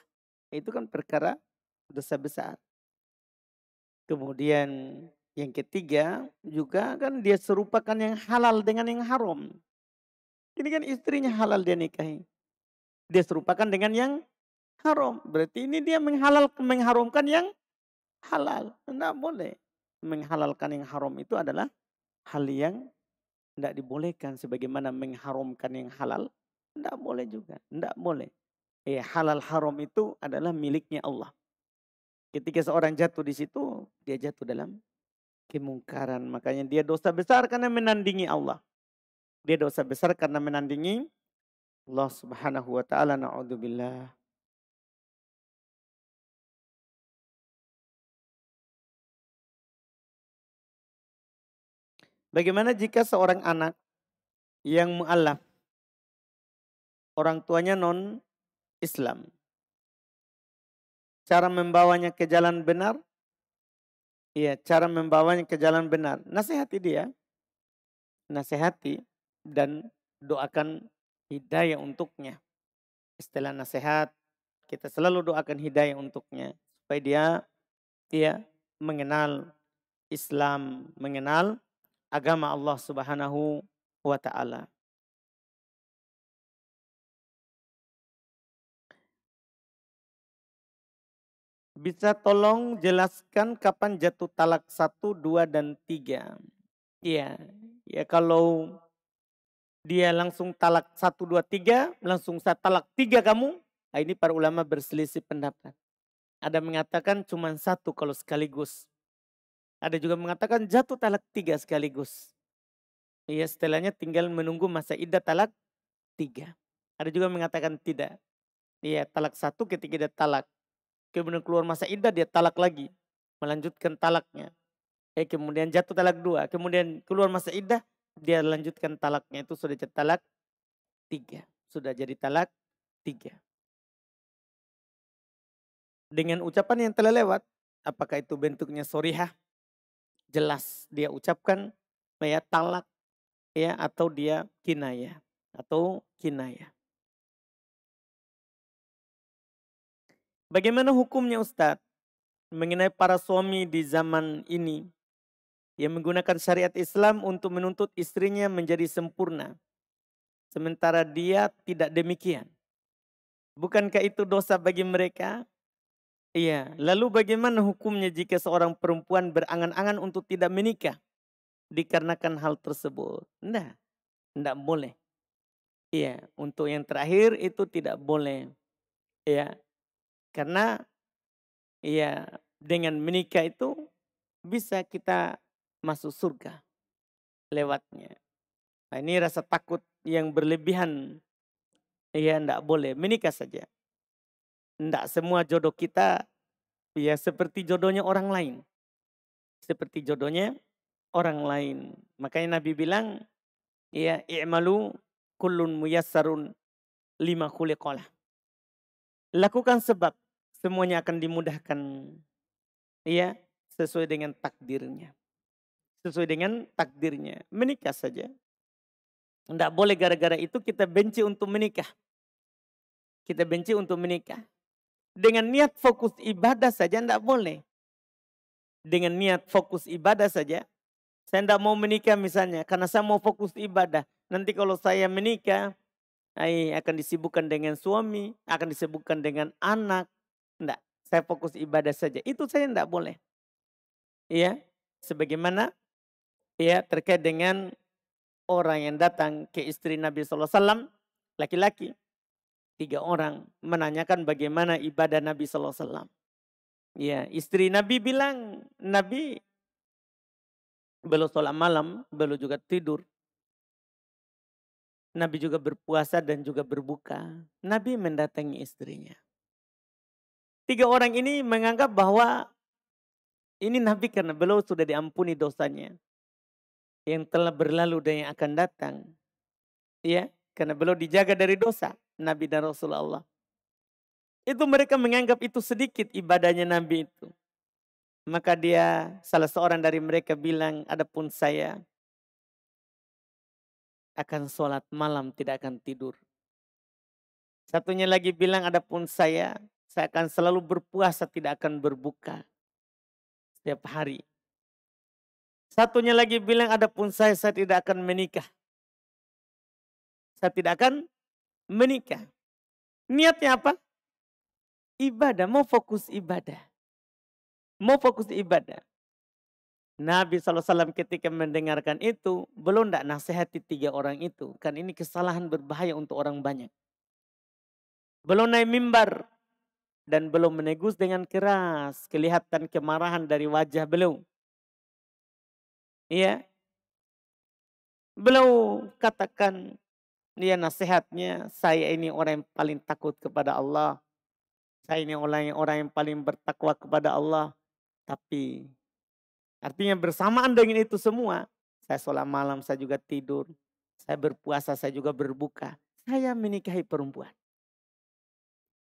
Itu kan perkara dosa besar. Kemudian yang ketiga juga kan dia serupakan yang halal dengan yang haram. Ini kan istrinya halal dia nikahi. Dia serupakan dengan yang haram. Berarti ini dia mengharamkan yang halal. Tidak boleh. Menghalalkan yang haram itu adalah hal yang tidak dibolehkan. Sebagaimana mengharamkan yang halal. Tidak boleh juga. Tidak boleh. Halal haram itu adalah miliknya Allah. Ketika seorang jatuh di situ, dia jatuh dalam kemungkaran. Makanya dia dosa besar karena menandingi Allah. Dia dosa besar karena menandingi Allah Subhanahu wa taala. Na'udzubillah. Bagaimana jika seorang anak yang mu'allaf, orang tuanya non Islam, cara membawanya ke jalan benar? Iya, cara membawanya ke jalan benar. Nasihati dia. Nasihati dan doakan hidayah untuknya. Setelah nasihat, kita selalu doakan hidayah untuknya. Supaya dia mengenal Islam, mengenal agama Allah Subhanahu wa ta'ala. Bisa tolong jelaskan kapan jatuh talak 1, 2, dan 3? Iya, ya kalau dia langsung talak 1, 2, 3, langsung saya talak 3 kamu. Nah, ini para ulama berselisih pendapat. Ada mengatakan cuma 1 kalau sekaligus. Ada juga mengatakan jatuh talak 3 sekaligus. Iya, setelahnya tinggal menunggu masa iddah talak 3. Ada juga mengatakan tidak. Iya, talak 1 ketika dia talak. Kemudian keluar masa iddah dia talak lagi. Melanjutkan talaknya. Kemudian jatuh talak 2, kemudian keluar masa iddah, dia lanjutkan talaknya itu sudah jadi talak 3. Sudah jadi talak 3. Dengan ucapan yang telah lewat, apakah itu bentuknya sorihah, jelas dia ucapkan ya talak ya, atau dia kinayah. Bagaimana hukumnya Ustadz mengenai para suami di zaman ini yang menggunakan syariat Islam untuk menuntut istrinya menjadi sempurna, sementara dia tidak demikian? Bukankah itu dosa bagi mereka? Iya, lalu bagaimana hukumnya jika seorang perempuan berangan-angan untuk tidak menikah dikarenakan hal tersebut? Tidak boleh. Iya, untuk yang terakhir itu tidak boleh. Ya, karena ya dengan menikah itu bisa kita masuk surga lewatnya. Nah, ini rasa takut yang berlebihan. Ya, tidak boleh. Menikah saja. Tidak semua jodoh kita ya seperti jodohnya orang lain. Seperti jodohnya orang lain. Makanya Nabi bilang, ya i'malu kullun muyassarun lima khuliqalah. Lakukan sebab semuanya akan dimudahkan. Ya, sesuai dengan takdirnya. Sesuai dengan takdirnya. Menikah saja. Tidak boleh gara-gara itu kita benci untuk menikah. Kita benci untuk menikah. Dengan niat fokus ibadah saja tidak boleh. Dengan niat fokus ibadah saja. Saya tidak mau menikah misalnya. Karena saya mau fokus ibadah. Nanti kalau saya menikah, akan disibukkan dengan suami. Akan disibukkan dengan anak. Tidak. Saya fokus ibadah saja. Itu saya tidak boleh. Ya. Sebagaimana ya terkait dengan orang yang datang ke istri Nabi SAW. Laki-laki. 3 orang menanyakan bagaimana ibadah Nabi SAW. Ya, istri Nabi bilang, Nabi belum sholat malam, belum juga tidur. Nabi juga berpuasa dan juga berbuka. Nabi mendatangi istrinya. 3 orang ini menganggap bahwa ini Nabi karena beliau sudah diampuni dosanya. Yang telah berlalu dan yang akan datang. Ya, karena beliau dijaga dari dosa. Nabi dan Rasulullah. Itu mereka menganggap itu sedikit ibadahnya Nabi itu. Maka dia salah seorang dari mereka bilang, adapun saya akan sholat malam tidak akan tidur. Satunya lagi bilang, adapun saya akan selalu berpuasa tidak akan berbuka setiap hari. Satunya lagi bilang, adapun saya tidak akan menikah. Saya tidak akan menikah. Niatnya apa? Ibadah, mau fokus ibadah. Mau fokus ibadah. Nabi SAW ketika mendengarkan itu, belum tidak nasihati 3 orang itu. Kan ini kesalahan berbahaya untuk orang banyak. Belum naik mimbar. Dan belum menegur dengan keras. Kelihatan kemarahan dari wajah beliau. Iya. Beliau katakan, dia nasihatnya, saya ini orang yang paling takut kepada Allah. Saya ini orang yang paling bertakwa kepada Allah. Tapi artinya bersamaan dengan itu semua. Saya sholat malam, saya juga tidur. Saya berpuasa, saya juga berbuka. Saya menikahi perempuan.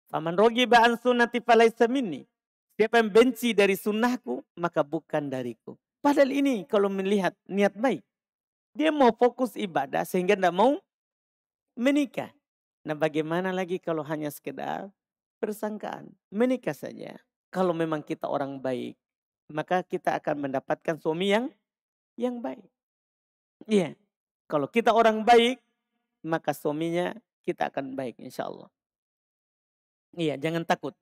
Faman rogiba an sunnati falaysa minni. Siapa yang benci dari sunnahku, maka bukan dariku. Padahal ini kalau melihat niat baik. Dia mau fokus ibadah sehingga tidak mau menikah. Nah bagaimana lagi kalau hanya sekedar persangkaan. Menikah saja. Kalau memang kita orang baik. Maka kita akan mendapatkan suami yang baik. Iya. Kalau kita orang baik. Maka suaminya kita akan baik insya Allah. Iya, jangan takut.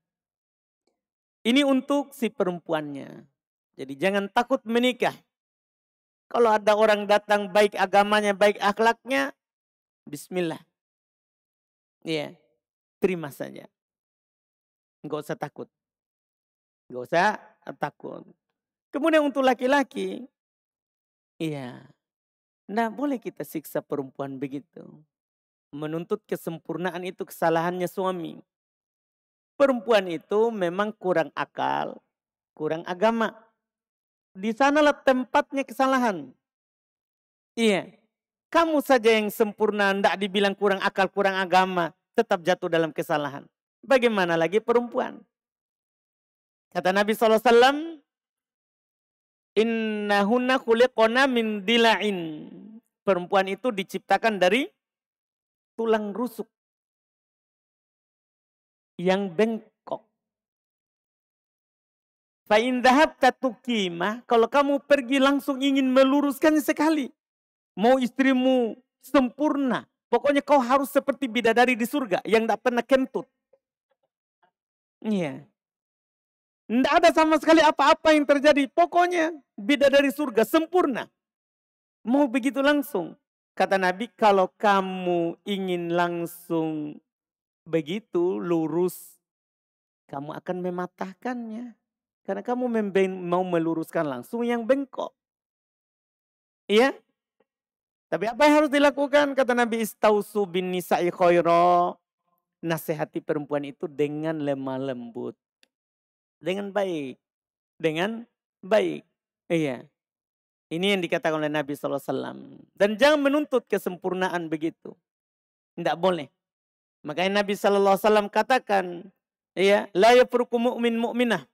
Ini untuk si perempuannya. Jadi jangan takut menikah. Kalau ada orang datang baik agamanya, baik akhlaknya. Bismillah. Iya, terima saja. Enggak usah takut. Enggak usah takut. Kemudian untuk laki-laki. Iya. Nah boleh kita siksa perempuan begitu. Menuntut kesempurnaan itu kesalahannya suami. Perempuan itu memang kurang akal, kurang agama. Di sanalah tempatnya kesalahan. Iya. Kamu saja yang sempurna, tidak dibilang kurang akal, kurang agama, tetap jatuh dalam kesalahan. Bagaimana lagi perempuan? Kata Nabi SAW, innahunna khuliqona min dila'in. Perempuan itu diciptakan dari tulang rusuk yang bengkok. Fa'in dhahabta tuqimah, kalau kamu pergi langsung ingin meluruskan sekali. Mau istrimu sempurna, pokoknya kau harus seperti bidadari di surga yang tidak pernah kentut. Iya. Tidak ada sama sekali apa-apa yang terjadi. Pokoknya bidadari surga sempurna. Mau begitu langsung. Kata Nabi, kalau kamu ingin langsung begitu lurus, kamu akan mematahkannya. Karena kamu mau meluruskan langsung yang bengkok. Iya? Tapi apa yang harus dilakukan? Kata Nabi, istausu bin nisa'i khaira. Nasihati perempuan itu dengan lemah lembut. Dengan baik. Dengan baik. Iya. Ini yang dikatakan oleh Nabi SAW. Dan jangan menuntut kesempurnaan begitu. Tidak boleh. Makanya Nabi SAW katakan, ya, la yafruqu mu'min mu'minah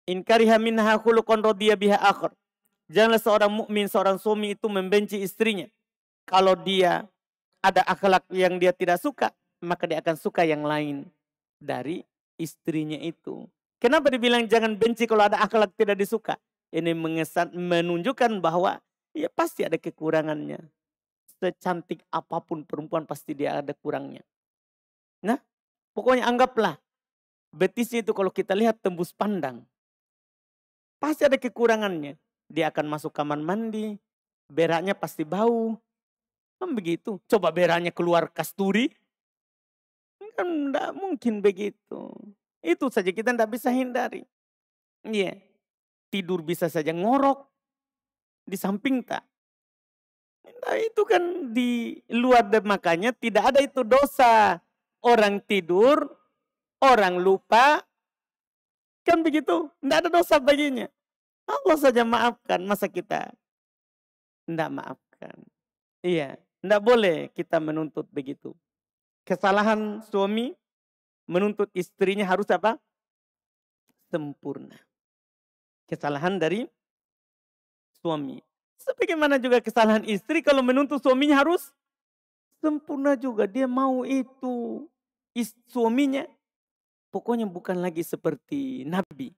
in kariha minha khuluqan radiya biha akhar. Janganlah seorang mukmin, seorang suami itu membenci istrinya. Kalau dia ada akhlak yang dia tidak suka, maka dia akan suka yang lain dari istrinya itu. Kenapa dibilang jangan benci kalau ada akhlak tidak disuka? Ini menunjukkan bahwa ya pasti ada kekurangannya. Secantik apapun perempuan pasti dia ada kurangnya. Nah, pokoknya anggaplah betisnya itu kalau kita lihat tembus pandang. Pasti ada kekurangannya. Dia akan masuk kamar mandi, beraknya pasti bau. Kan begitu. Coba beraknya keluar kasturi. Kan tidak mungkin begitu. Itu saja kita tidak bisa hindari. Iya. Tidur bisa saja ngorok. Di samping tak. Nah, itu kan di luar, makanya tidak ada itu dosa. Orang tidur, orang lupa. Kan begitu. Tidak ada dosa baginya. Allah saja maafkan. Masa kita tidak maafkan. Iya. Tidak boleh kita menuntut begitu. Kesalahan suami menuntut istrinya harus apa? Sempurna. Kesalahan dari suami. Sebagaimana juga kesalahan istri kalau menuntut suaminya harus sempurna juga. Dia mau itu suaminya. Pokoknya bukan lagi seperti Nabi.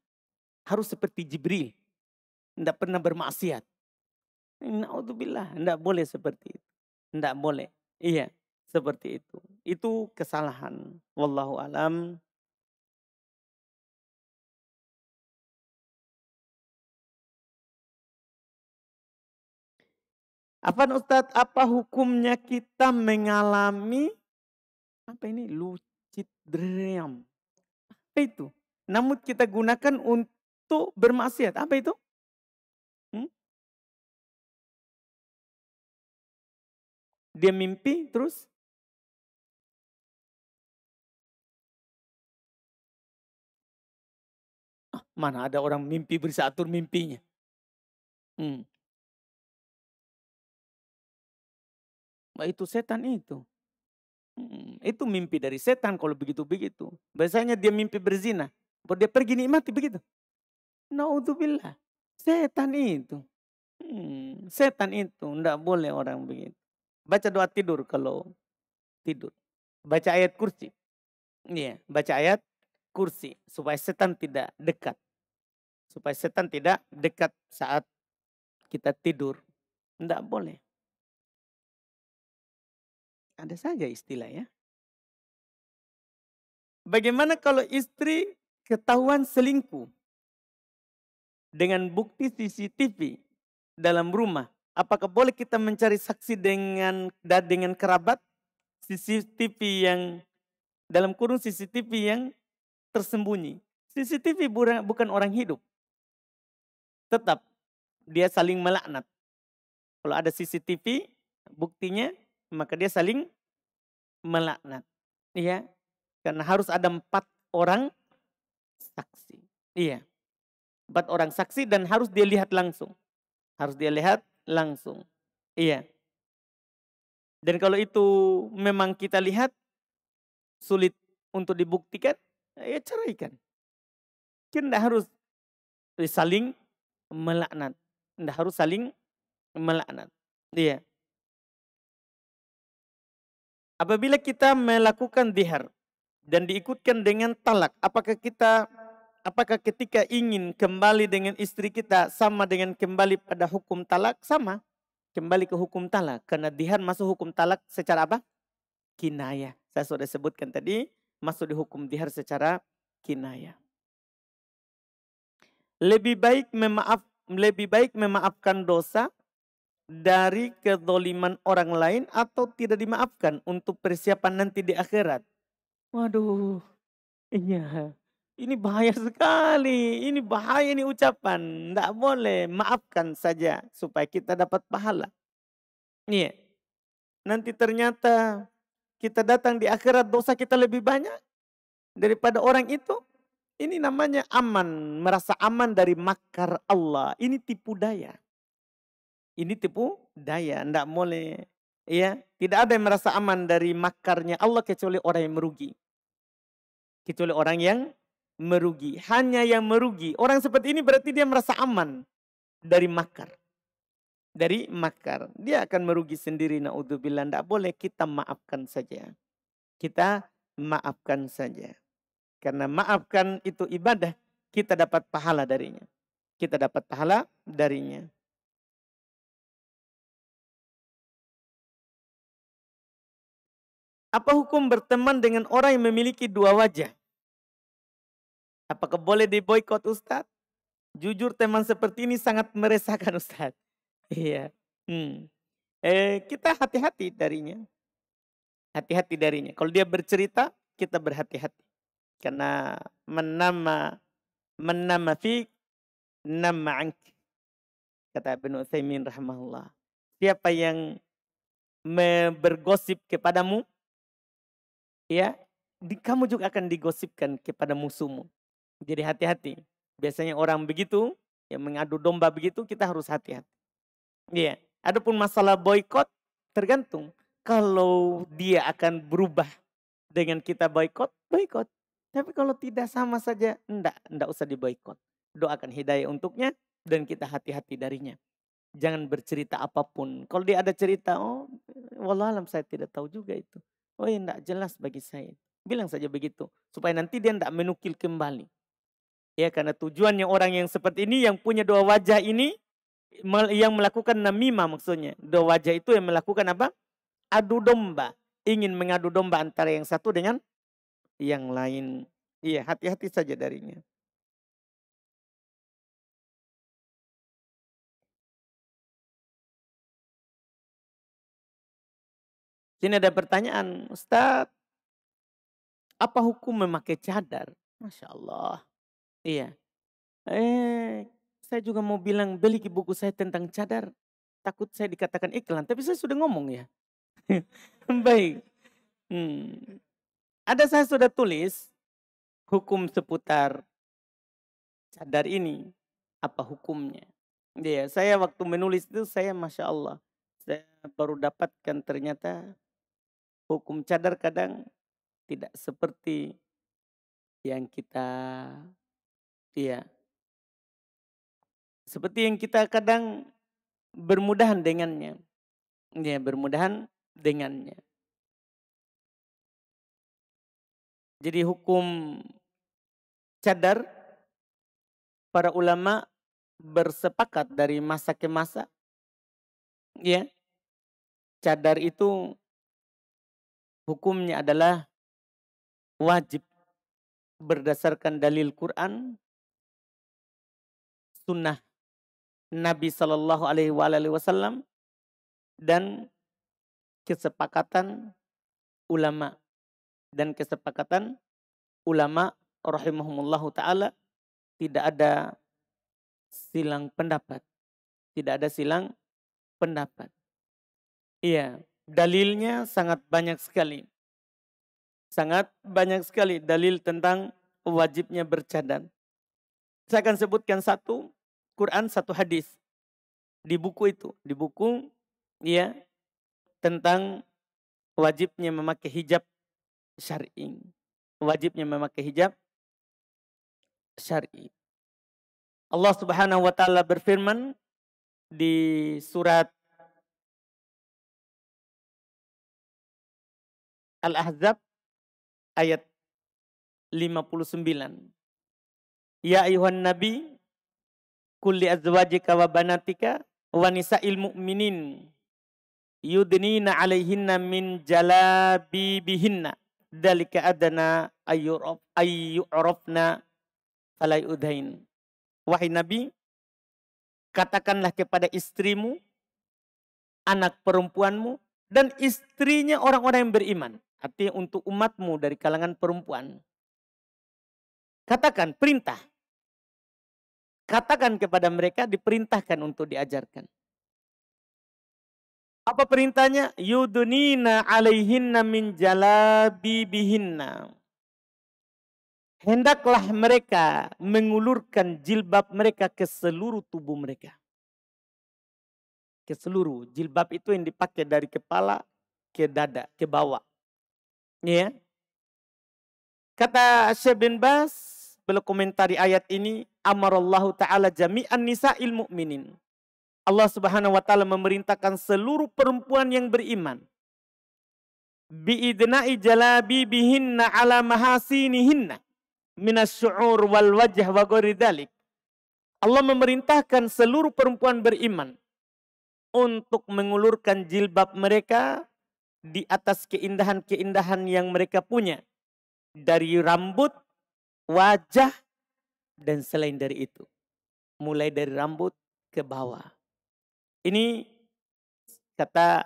Harus seperti Jibril. Tidak pernah bermaksiat. Na'udzubillah. Tidak boleh seperti itu. Tidak boleh. Iya. Seperti itu. Itu kesalahan. Wallahu alam. Apa Ustadz, apa hukumnya kita mengalami apa ini lucid dream? Apa itu? Namun kita gunakan untuk bermaksiat. Apa itu? Dia mimpi terus? Mana ada orang mimpi bisa atur mimpinya? Itu setan itu. Itu mimpi dari setan kalau begitu-begitu. Biasanya dia mimpi berzina. Baru dia pergi nikmati begitu. Naudzubillah. Setan itu. Setan itu. Tidak boleh orang begitu. Baca doa tidur kalau tidur. Baca ayat kursi. Iya, baca ayat kursi. Supaya setan tidak dekat. Supaya setan tidak dekat saat kita tidur. Tidak boleh. Ada saja istilah ya. Bagaimana kalau istri ketahuan selingkuh dengan bukti CCTV dalam rumah? Apakah boleh kita mencari saksi dengan kerabat? CCTV yang dalam kurung CCTV yang tersembunyi. CCTV bukan orang hidup. Tetap dia saling melaknat. Kalau ada CCTV buktinya maka dia saling melaknat. Iya. Karena harus ada 4 orang saksi. Iya. 4 orang saksi dan harus dia lihat langsung. Harus dia lihat langsung. Iya. Dan kalau itu memang kita lihat sulit untuk dibuktikan, ya ceraikan. Kan tidak harus saling melaknat. Tidak harus saling melaknat. Iya. Apabila kita melakukan dihar dan diikutkan dengan talak, apakah ketika ingin kembali dengan istri kita sama dengan kembali pada hukum talak? Sama. Kembali ke hukum talak. Karena dihar masuk hukum talak secara apa? Kinayah. Saya sudah sebutkan tadi, masuk di hukum dihar secara kinayah. Lebih baik memaafkan dosa dari kezaliman orang lain atau tidak dimaafkan untuk persiapan nanti di akhirat. Waduh, iya. Ini bahaya sekali. Ini bahaya nih ucapan. Tidak boleh. Maafkan saja supaya kita dapat pahala. Iya. Nanti ternyata kita datang di akhirat dosa kita lebih banyak daripada orang itu. Ini namanya aman. Merasa aman dari makar Allah. Ini tipu daya. Ini tipu daya. Tidak boleh. Ya, tidak ada yang merasa aman dari makarnya Allah kecuali orang yang merugi. Kecuali orang yang merugi. Hanya yang merugi. Orang seperti ini berarti dia merasa aman dari makar. Dari makar. Dia akan merugi sendiri. Na'udzubillah. Tidak boleh, kita maafkan saja. Kita maafkan saja. Karena maafkan itu ibadah. Kita dapat pahala darinya. Kita dapat pahala darinya. Apa hukum berteman dengan orang yang memiliki 2 wajah? Apakah boleh diboikot Ustadz? Jujur teman seperti ini sangat meresahkan Ustadz. Iya. Kita hati-hati darinya. Hati-hati darinya. Kalau dia bercerita, kita berhati-hati. Karena menama fi nama anki. Kata Ibnu Utsaimin rahimahullah. Siapa yang bergosip kepadamu, ya, kamu juga akan digosipkan kepada musuhmu. Jadi hati-hati. Biasanya orang begitu, yang mengadu domba begitu, kita harus hati-hati. Iya. Adapun masalah boykot, tergantung. Kalau dia akan berubah dengan kita boykot, boykot. Tapi kalau tidak sama saja, enggak usah diboykot. Doakan hidayah untuknya dan kita hati-hati darinya. Jangan bercerita apapun. Kalau dia ada cerita, oh wallahualam saya tidak tahu juga itu. Oh ya enggak jelas bagi saya. Bilang saja begitu. Supaya nanti dia enggak menukil kembali. Ya karena tujuannya orang yang seperti ini yang punya 2 wajah ini yang melakukan namimah maksudnya. 2 wajah itu yang melakukan apa? Adu domba. Ingin mengadu domba antara yang satu dengan yang lain. Iya, hati-hati saja darinya. Sini ada pertanyaan, Ustadz, apa hukum memakai cadar? Masya Allah. Iya. Saya juga mau bilang beli buku saya tentang cadar. Takut saya dikatakan iklan, tapi saya sudah ngomong ya. Baik. Ada saya sudah tulis hukum seputar cadar ini. Apa hukumnya? Ya, saya waktu menulis itu saya Masya Allah. Saya baru dapatkan ternyata hukum cadar kadang tidak seperti yang kita, ya, seperti yang kita kadang bermudahan dengannya. Ya, bermudahan dengannya. Jadi hukum cadar, para ulama bersepakat dari masa ke masa. Ya, cadar itu hukumnya adalah wajib berdasarkan dalil Quran, sunnah Nabi Shallallahu Alaihi Wasallam dan kesepakatan ulama rahimahumullahu taala. Tidak ada silang pendapat. Tidak ada silang pendapat. Iya, dalilnya sangat banyak sekali. Sangat banyak sekali dalil tentang wajibnya bercadar. Saya akan sebutkan satu Quran, satu hadis di buku itu, di buku ya tentang wajibnya memakai hijab syar'i. Wajibnya memakai hijab syar'i. Allah Subhanahu wa taala berfirman di surat Al-Ahzab ayat 59. Ya ayuhan nabi kulli azwajika wa banatika wa nisa'il mu'minin yudnina 'alaihinna min jalabibihinna dzalika adana ayyurafna fala yudain. Wahai Nabi, katakanlah kepada istrimu, anak perempuanmu, dan istrinya orang-orang yang beriman. Artinya untuk umatmu dari kalangan perempuan. Katakan, perintah. Katakan kepada mereka, diperintahkan untuk diajarkan. Apa perintahnya? Yudunina alaihinna min jalabibihinna. Hendaklah mereka mengulurkan jilbab mereka ke seluruh tubuh mereka. Ke seluruh. Jilbab itu yang dipakai dari kepala ke dada, ke bawah. Ya. Kata Syekh bin Bas, beliau komentari ayat ini, amarallahu ta'ala jami'an nisa'il mu'minin. Allah Subhanahu wa taala memerintahkan seluruh perempuan yang beriman. Bi'idna'i jalabibihinna ala mahasinihinna minas syu'ur wal wajah wa ghairi dzalik. Allah memerintahkan seluruh perempuan beriman untuk mengulurkan jilbab mereka di atas keindahan-keindahan yang mereka punya. Dari rambut, wajah, dan selain dari itu. Mulai dari rambut ke bawah. Ini kata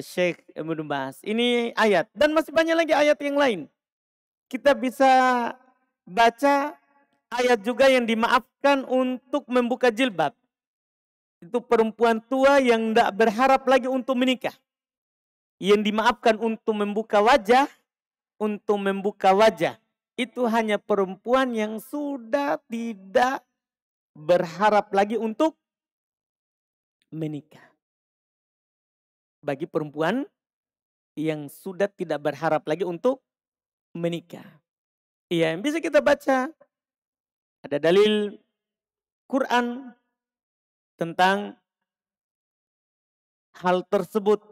Syekh Ibnu Baz. Ini ayat. Dan masih banyak lagi ayat yang lain. Kita bisa baca ayat juga yang dimaafkan untuk membuka jilbab. Itu perempuan tua yang tidak berharap lagi untuk menikah. Yang dimaafkan untuk membuka wajah. Untuk membuka wajah. Itu hanya perempuan yang sudah tidak berharap lagi untuk menikah. Bagi perempuan yang sudah tidak berharap lagi untuk menikah. Iya, yang bisa kita baca. Ada dalil Quran tentang hal tersebut.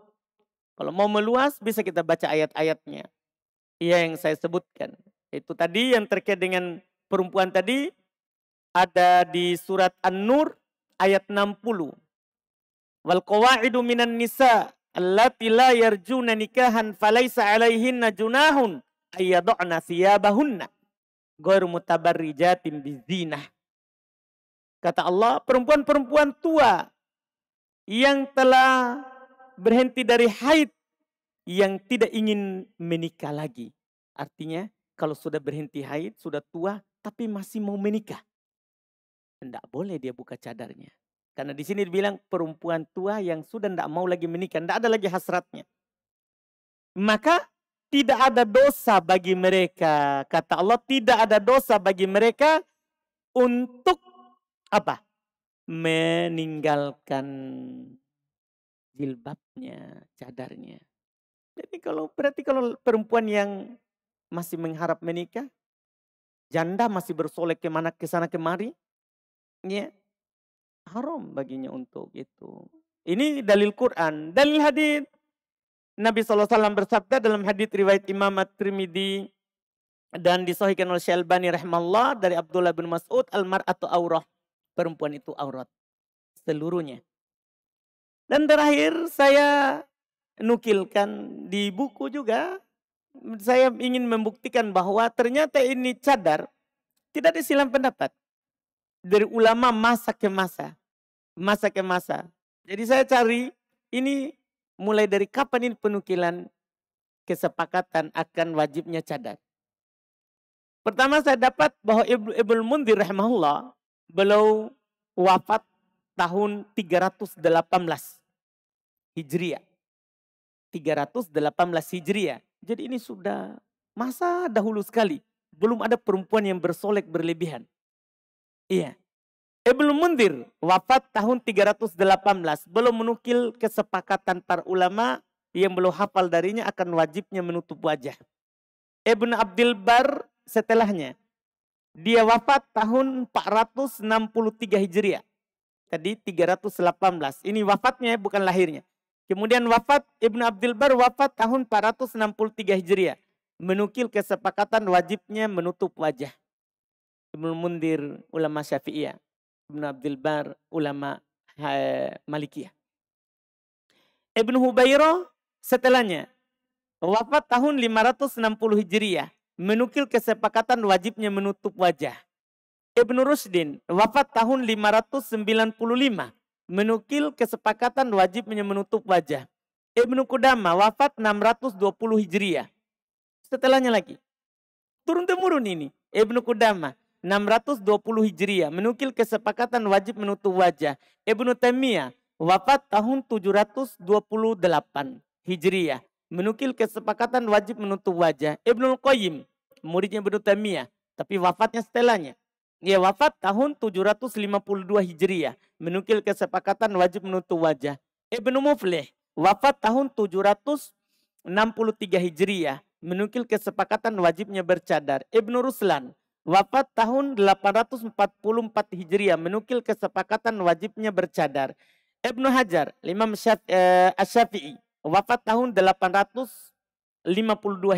Kalau mau meluas bisa kita baca ayat-ayatnya. Iya yang saya sebutkan. Itu tadi yang terkait dengan perempuan tadi ada di surat An-Nur ayat 60. Wal qawaidu minan nisa allati la yarjuna nikahan falaysa alaihinna junahun ayyad'na thiyabahunna ghairu mutabarrijatin bizinah. Kata Allah, perempuan-perempuan tua yang telah berhenti dari haid yang tidak ingin menikah lagi. Artinya kalau sudah berhenti haid, sudah tua tapi masih mau menikah. Tidak boleh dia buka cadarnya. Karena di sini dibilang perempuan tua yang sudah tidak mau lagi menikah, tidak ada lagi hasratnya. Maka tidak ada dosa bagi mereka. Kata Allah, tidak ada dosa bagi mereka untuk apa? Meninggalkan jilbabnya, cadarnya. Jadi berarti kalau perempuan yang masih mengharap menikah, janda masih bersolek ke sana kemari, ya, haram baginya untuk itu. Ini dalil Quran. Dalil hadis Nabi SAW bersabda dalam hadis riwayat Imam At-Tirmidzi dan disahihkan oleh Syekh Albani rahimahullah dari Abdullah bin Mas'ud, al-mar'atu aurah. Perempuan itu aurat. Seluruhnya. Dan terakhir saya nukilkan di buku juga. Saya ingin membuktikan bahwa ternyata ini cadar tidak ada silang pendapat. Dari ulama masa ke masa. Masa ke masa. Jadi saya cari ini mulai dari kapan ini penukilan kesepakatan akan wajibnya cadar. Pertama saya dapat bahwa Ibnu Mundhir rahimahullah beliau wafat tahun 318 Hijriah. 318 Hijriah. Jadi ini sudah masa dahulu sekali. Belum ada perempuan yang bersolek berlebihan. Iya. Ibnu Mundir wafat tahun 318. Belum menukil kesepakatan para ulama yang belum hafal darinya akan wajibnya menutup wajah. Ibnu Abdul Bar setelahnya. Dia wafat tahun 463 Hijriah. Tadi 318. Ini wafatnya bukan lahirnya. Kemudian wafat Ibnu Abdul Bar wafat tahun 463 Hijriah. Menukil kesepakatan wajibnya menutup wajah. Ibnu Mundir ulama Syafi'iyah. Ibnu Abdul Bar ulama Malikiyah. Ibnu Hubairah setelahnya wafat tahun 560 Hijriah. Menukil kesepakatan wajibnya menutup wajah. Ibnu Rushdin wafat tahun 595. Menukil kesepakatan wajibnya menutup wajah. Ibnu Qudamah wafat 620 Hijriah. Setelahnya lagi. Turun-temurun ini. Ibnu Qudamah 620 Hijriah. Menukil kesepakatan wajib menutup wajah. Ibnu Taimiyah wafat tahun 728 Hijriah. Menukil kesepakatan wajib menutup wajah. Ibnu Qayyim, muridnya Ibnu Taimiyah. Tapi wafatnya setelahnya. Ia wafat tahun 752 Hijriah. Menukil kesepakatan wajib menutup wajah. Ibnu Muflih wafat tahun 763 Hijriah. Menukil kesepakatan wajibnya bercadar. Ibnu Ruslan wafat tahun 844 Hijriah. Menukil kesepakatan wajibnya bercadar. Ibnu Hajar, Imam Asy-Syafi'i wafat tahun 852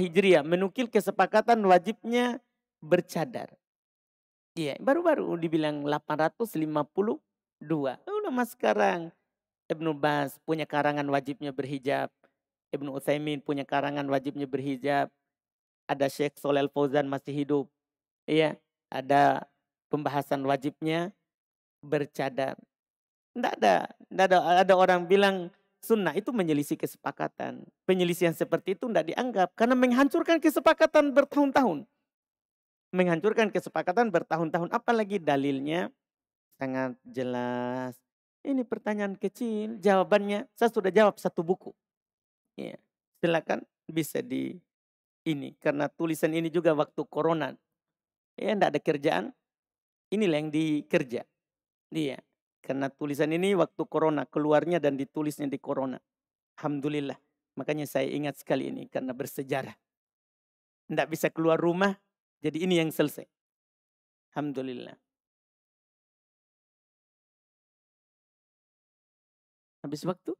Hijriah. Menukil kesepakatan wajibnya bercadar. Iya, baru-baru dibilang 852. Ulama sekarang. Ibnu Baz punya karangan wajibnya berhijab. Ibnu Utsaimin punya karangan wajibnya berhijab. Ada Syekh Shalih Al-Fauzan masih hidup. Iya, ada pembahasan wajibnya bercadar. Tidak ada orang bilang sunnah itu menyelisih kesepakatan. Penyelisihan seperti itu tidak dianggap karena menghancurkan kesepakatan bertahun-tahun. Menghancurkan kesepakatan bertahun-tahun, apalagi dalilnya sangat jelas. Ini pertanyaan kecil, jawabannya saya sudah jawab satu buku. Ya, silakan bisa di ini karena tulisan ini juga waktu corona. Ya, tidak ada kerjaan. Inilah yang dikerja. Iya, karena tulisan ini waktu corona keluarnya dan ditulisnya di corona. Alhamdulillah. Makanya saya ingat sekali ini karena bersejarah. Tidak bisa keluar rumah. Jadi ini yang selesai. Alhamdulillah. Habis waktu?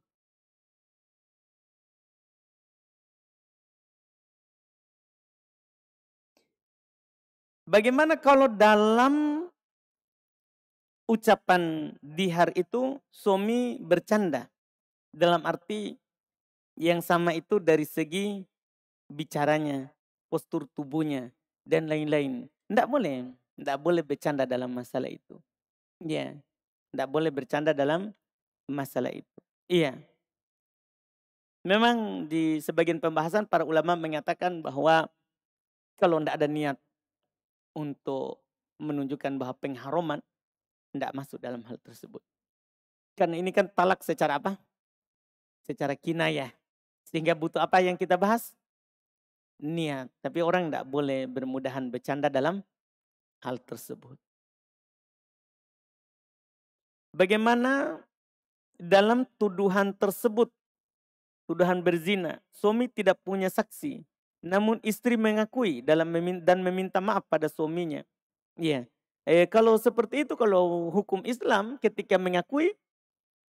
Bagaimana kalau dalam ucapan dihar itu suami bercanda? Dalam arti yang sama itu dari segi bicaranya, postur tubuhnya, dan lain-lain. Tidak boleh. Tidak boleh bercanda dalam masalah itu. Ya, tidak boleh bercanda dalam masalah itu. Iya. Memang di sebagian pembahasan para ulama mengatakan bahwa kalau tidak ada niat untuk menunjukkan bahwa pengharuman, tidak masuk dalam hal tersebut. Karena ini kan talak secara apa? Secara kinayah. Sehingga butuh apa yang kita bahas? Niat. Tapi orang tidak boleh bermudahan bercanda dalam hal tersebut. Bagaimana dalam tuduhan tersebut, tuduhan berzina, suami tidak punya saksi, namun istri mengakui dan meminta maaf pada suaminya. Ya, kalau seperti itu, kalau hukum Islam ketika mengakui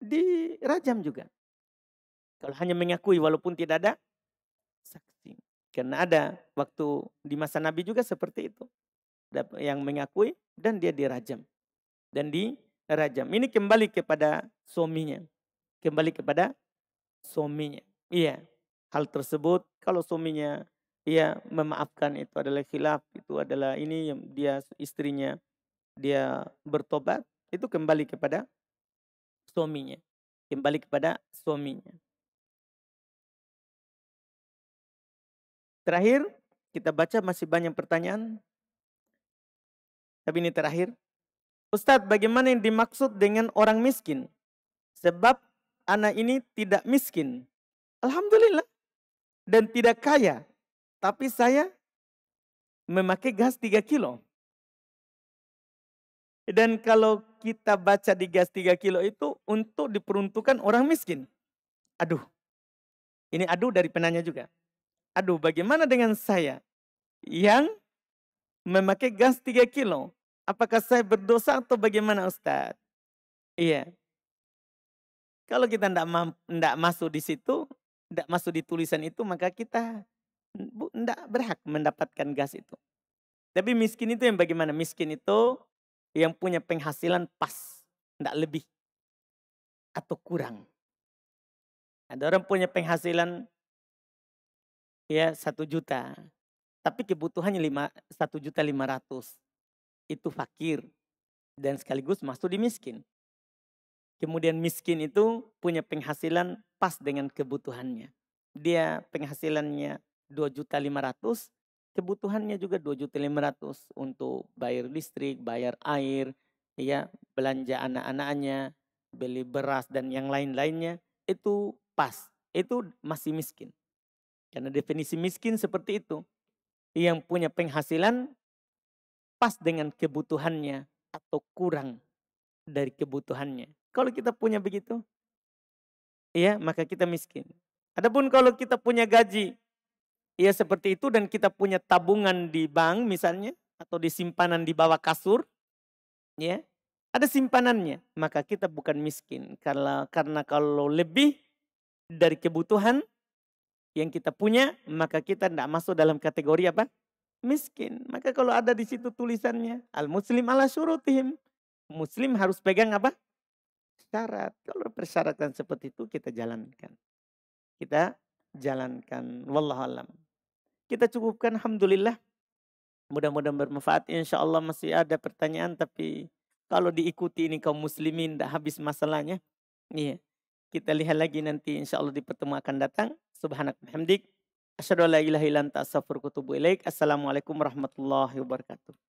dirajam juga. Kalau hanya mengakui walaupun tidak ada saksi. Karena ada waktu di masa Nabi juga seperti itu. Yang mengakui dan dia dirajam. Dan dirajam. Ini kembali kepada suaminya. Kembali kepada suaminya. Iya. Hal tersebut kalau suaminya dia memaafkan itu adalah khilaf. Itu adalah ini yang dia istrinya. Dia bertobat. Itu kembali kepada suaminya. Kembali kepada suaminya. Terakhir, kita baca masih banyak pertanyaan. Tapi ini terakhir. Ustadz, bagaimana yang dimaksud dengan orang miskin? Sebab anak ini tidak miskin. Alhamdulillah. Dan tidak kaya. Tapi saya memakai gas 3 kilo. Dan kalau kita baca di gas 3 kilo itu untuk diperuntukkan orang miskin. Aduh, ini aduh dari penanya juga. Aduh, bagaimana dengan saya yang memakai gas 3 kilo? Apakah saya berdosa atau bagaimana Ustaz? Iya, kalau kita tidak masuk di situ, tidak masuk di tulisan itu, maka kita tidak berhak mendapatkan gas itu. Tapi miskin itu yang bagaimana? Miskin itu yang punya penghasilan pas, tidak lebih atau kurang. Ada orang punya penghasilan ya 1 juta, tapi kebutuhannya 1,5 juta. Itu fakir dan sekaligus masuk di miskin. Kemudian miskin itu punya penghasilan pas dengan kebutuhannya. Dia penghasilannya 2,5 juta, kebutuhannya juga 2,5 juta untuk bayar listrik, bayar air, ya, belanja anak-anaknya, beli beras dan yang lain-lainnya, itu pas. Itu masih miskin. Karena definisi miskin seperti itu. Yang punya penghasilan pas dengan kebutuhannya atau kurang dari kebutuhannya. Kalau kita punya begitu, ya maka kita miskin. Adapun kalau kita punya gaji, ya seperti itu dan kita punya tabungan di bank misalnya atau di simpanan di bawah kasur, ya ada simpanannya, maka kita bukan miskin. Karena kalau lebih dari kebutuhan yang kita punya, maka kita tidak masuk dalam kategori apa? Miskin. Maka kalau ada di situ tulisannya, al-muslim ala syurutihim. Muslim harus pegang apa? Syarat. Kalau persyaratan seperti itu kita jalankan. Kita jalankan. Wallahualam. Kita cukupkan, alhamdulillah. Mudah-mudahan bermanfaat. Insya Allah masih ada pertanyaan, tapi kalau diikuti ini kaum muslimin tidak habis masalahnya. Iya. Kita lihat lagi nanti insya Allah di pertemuan akan datang. Subhanak hamdik. Asyhadu an la ilaha illa anta astaghfiruka wa atubu ilaik. Assalamualaikum warahmatullahi wabarakatuh.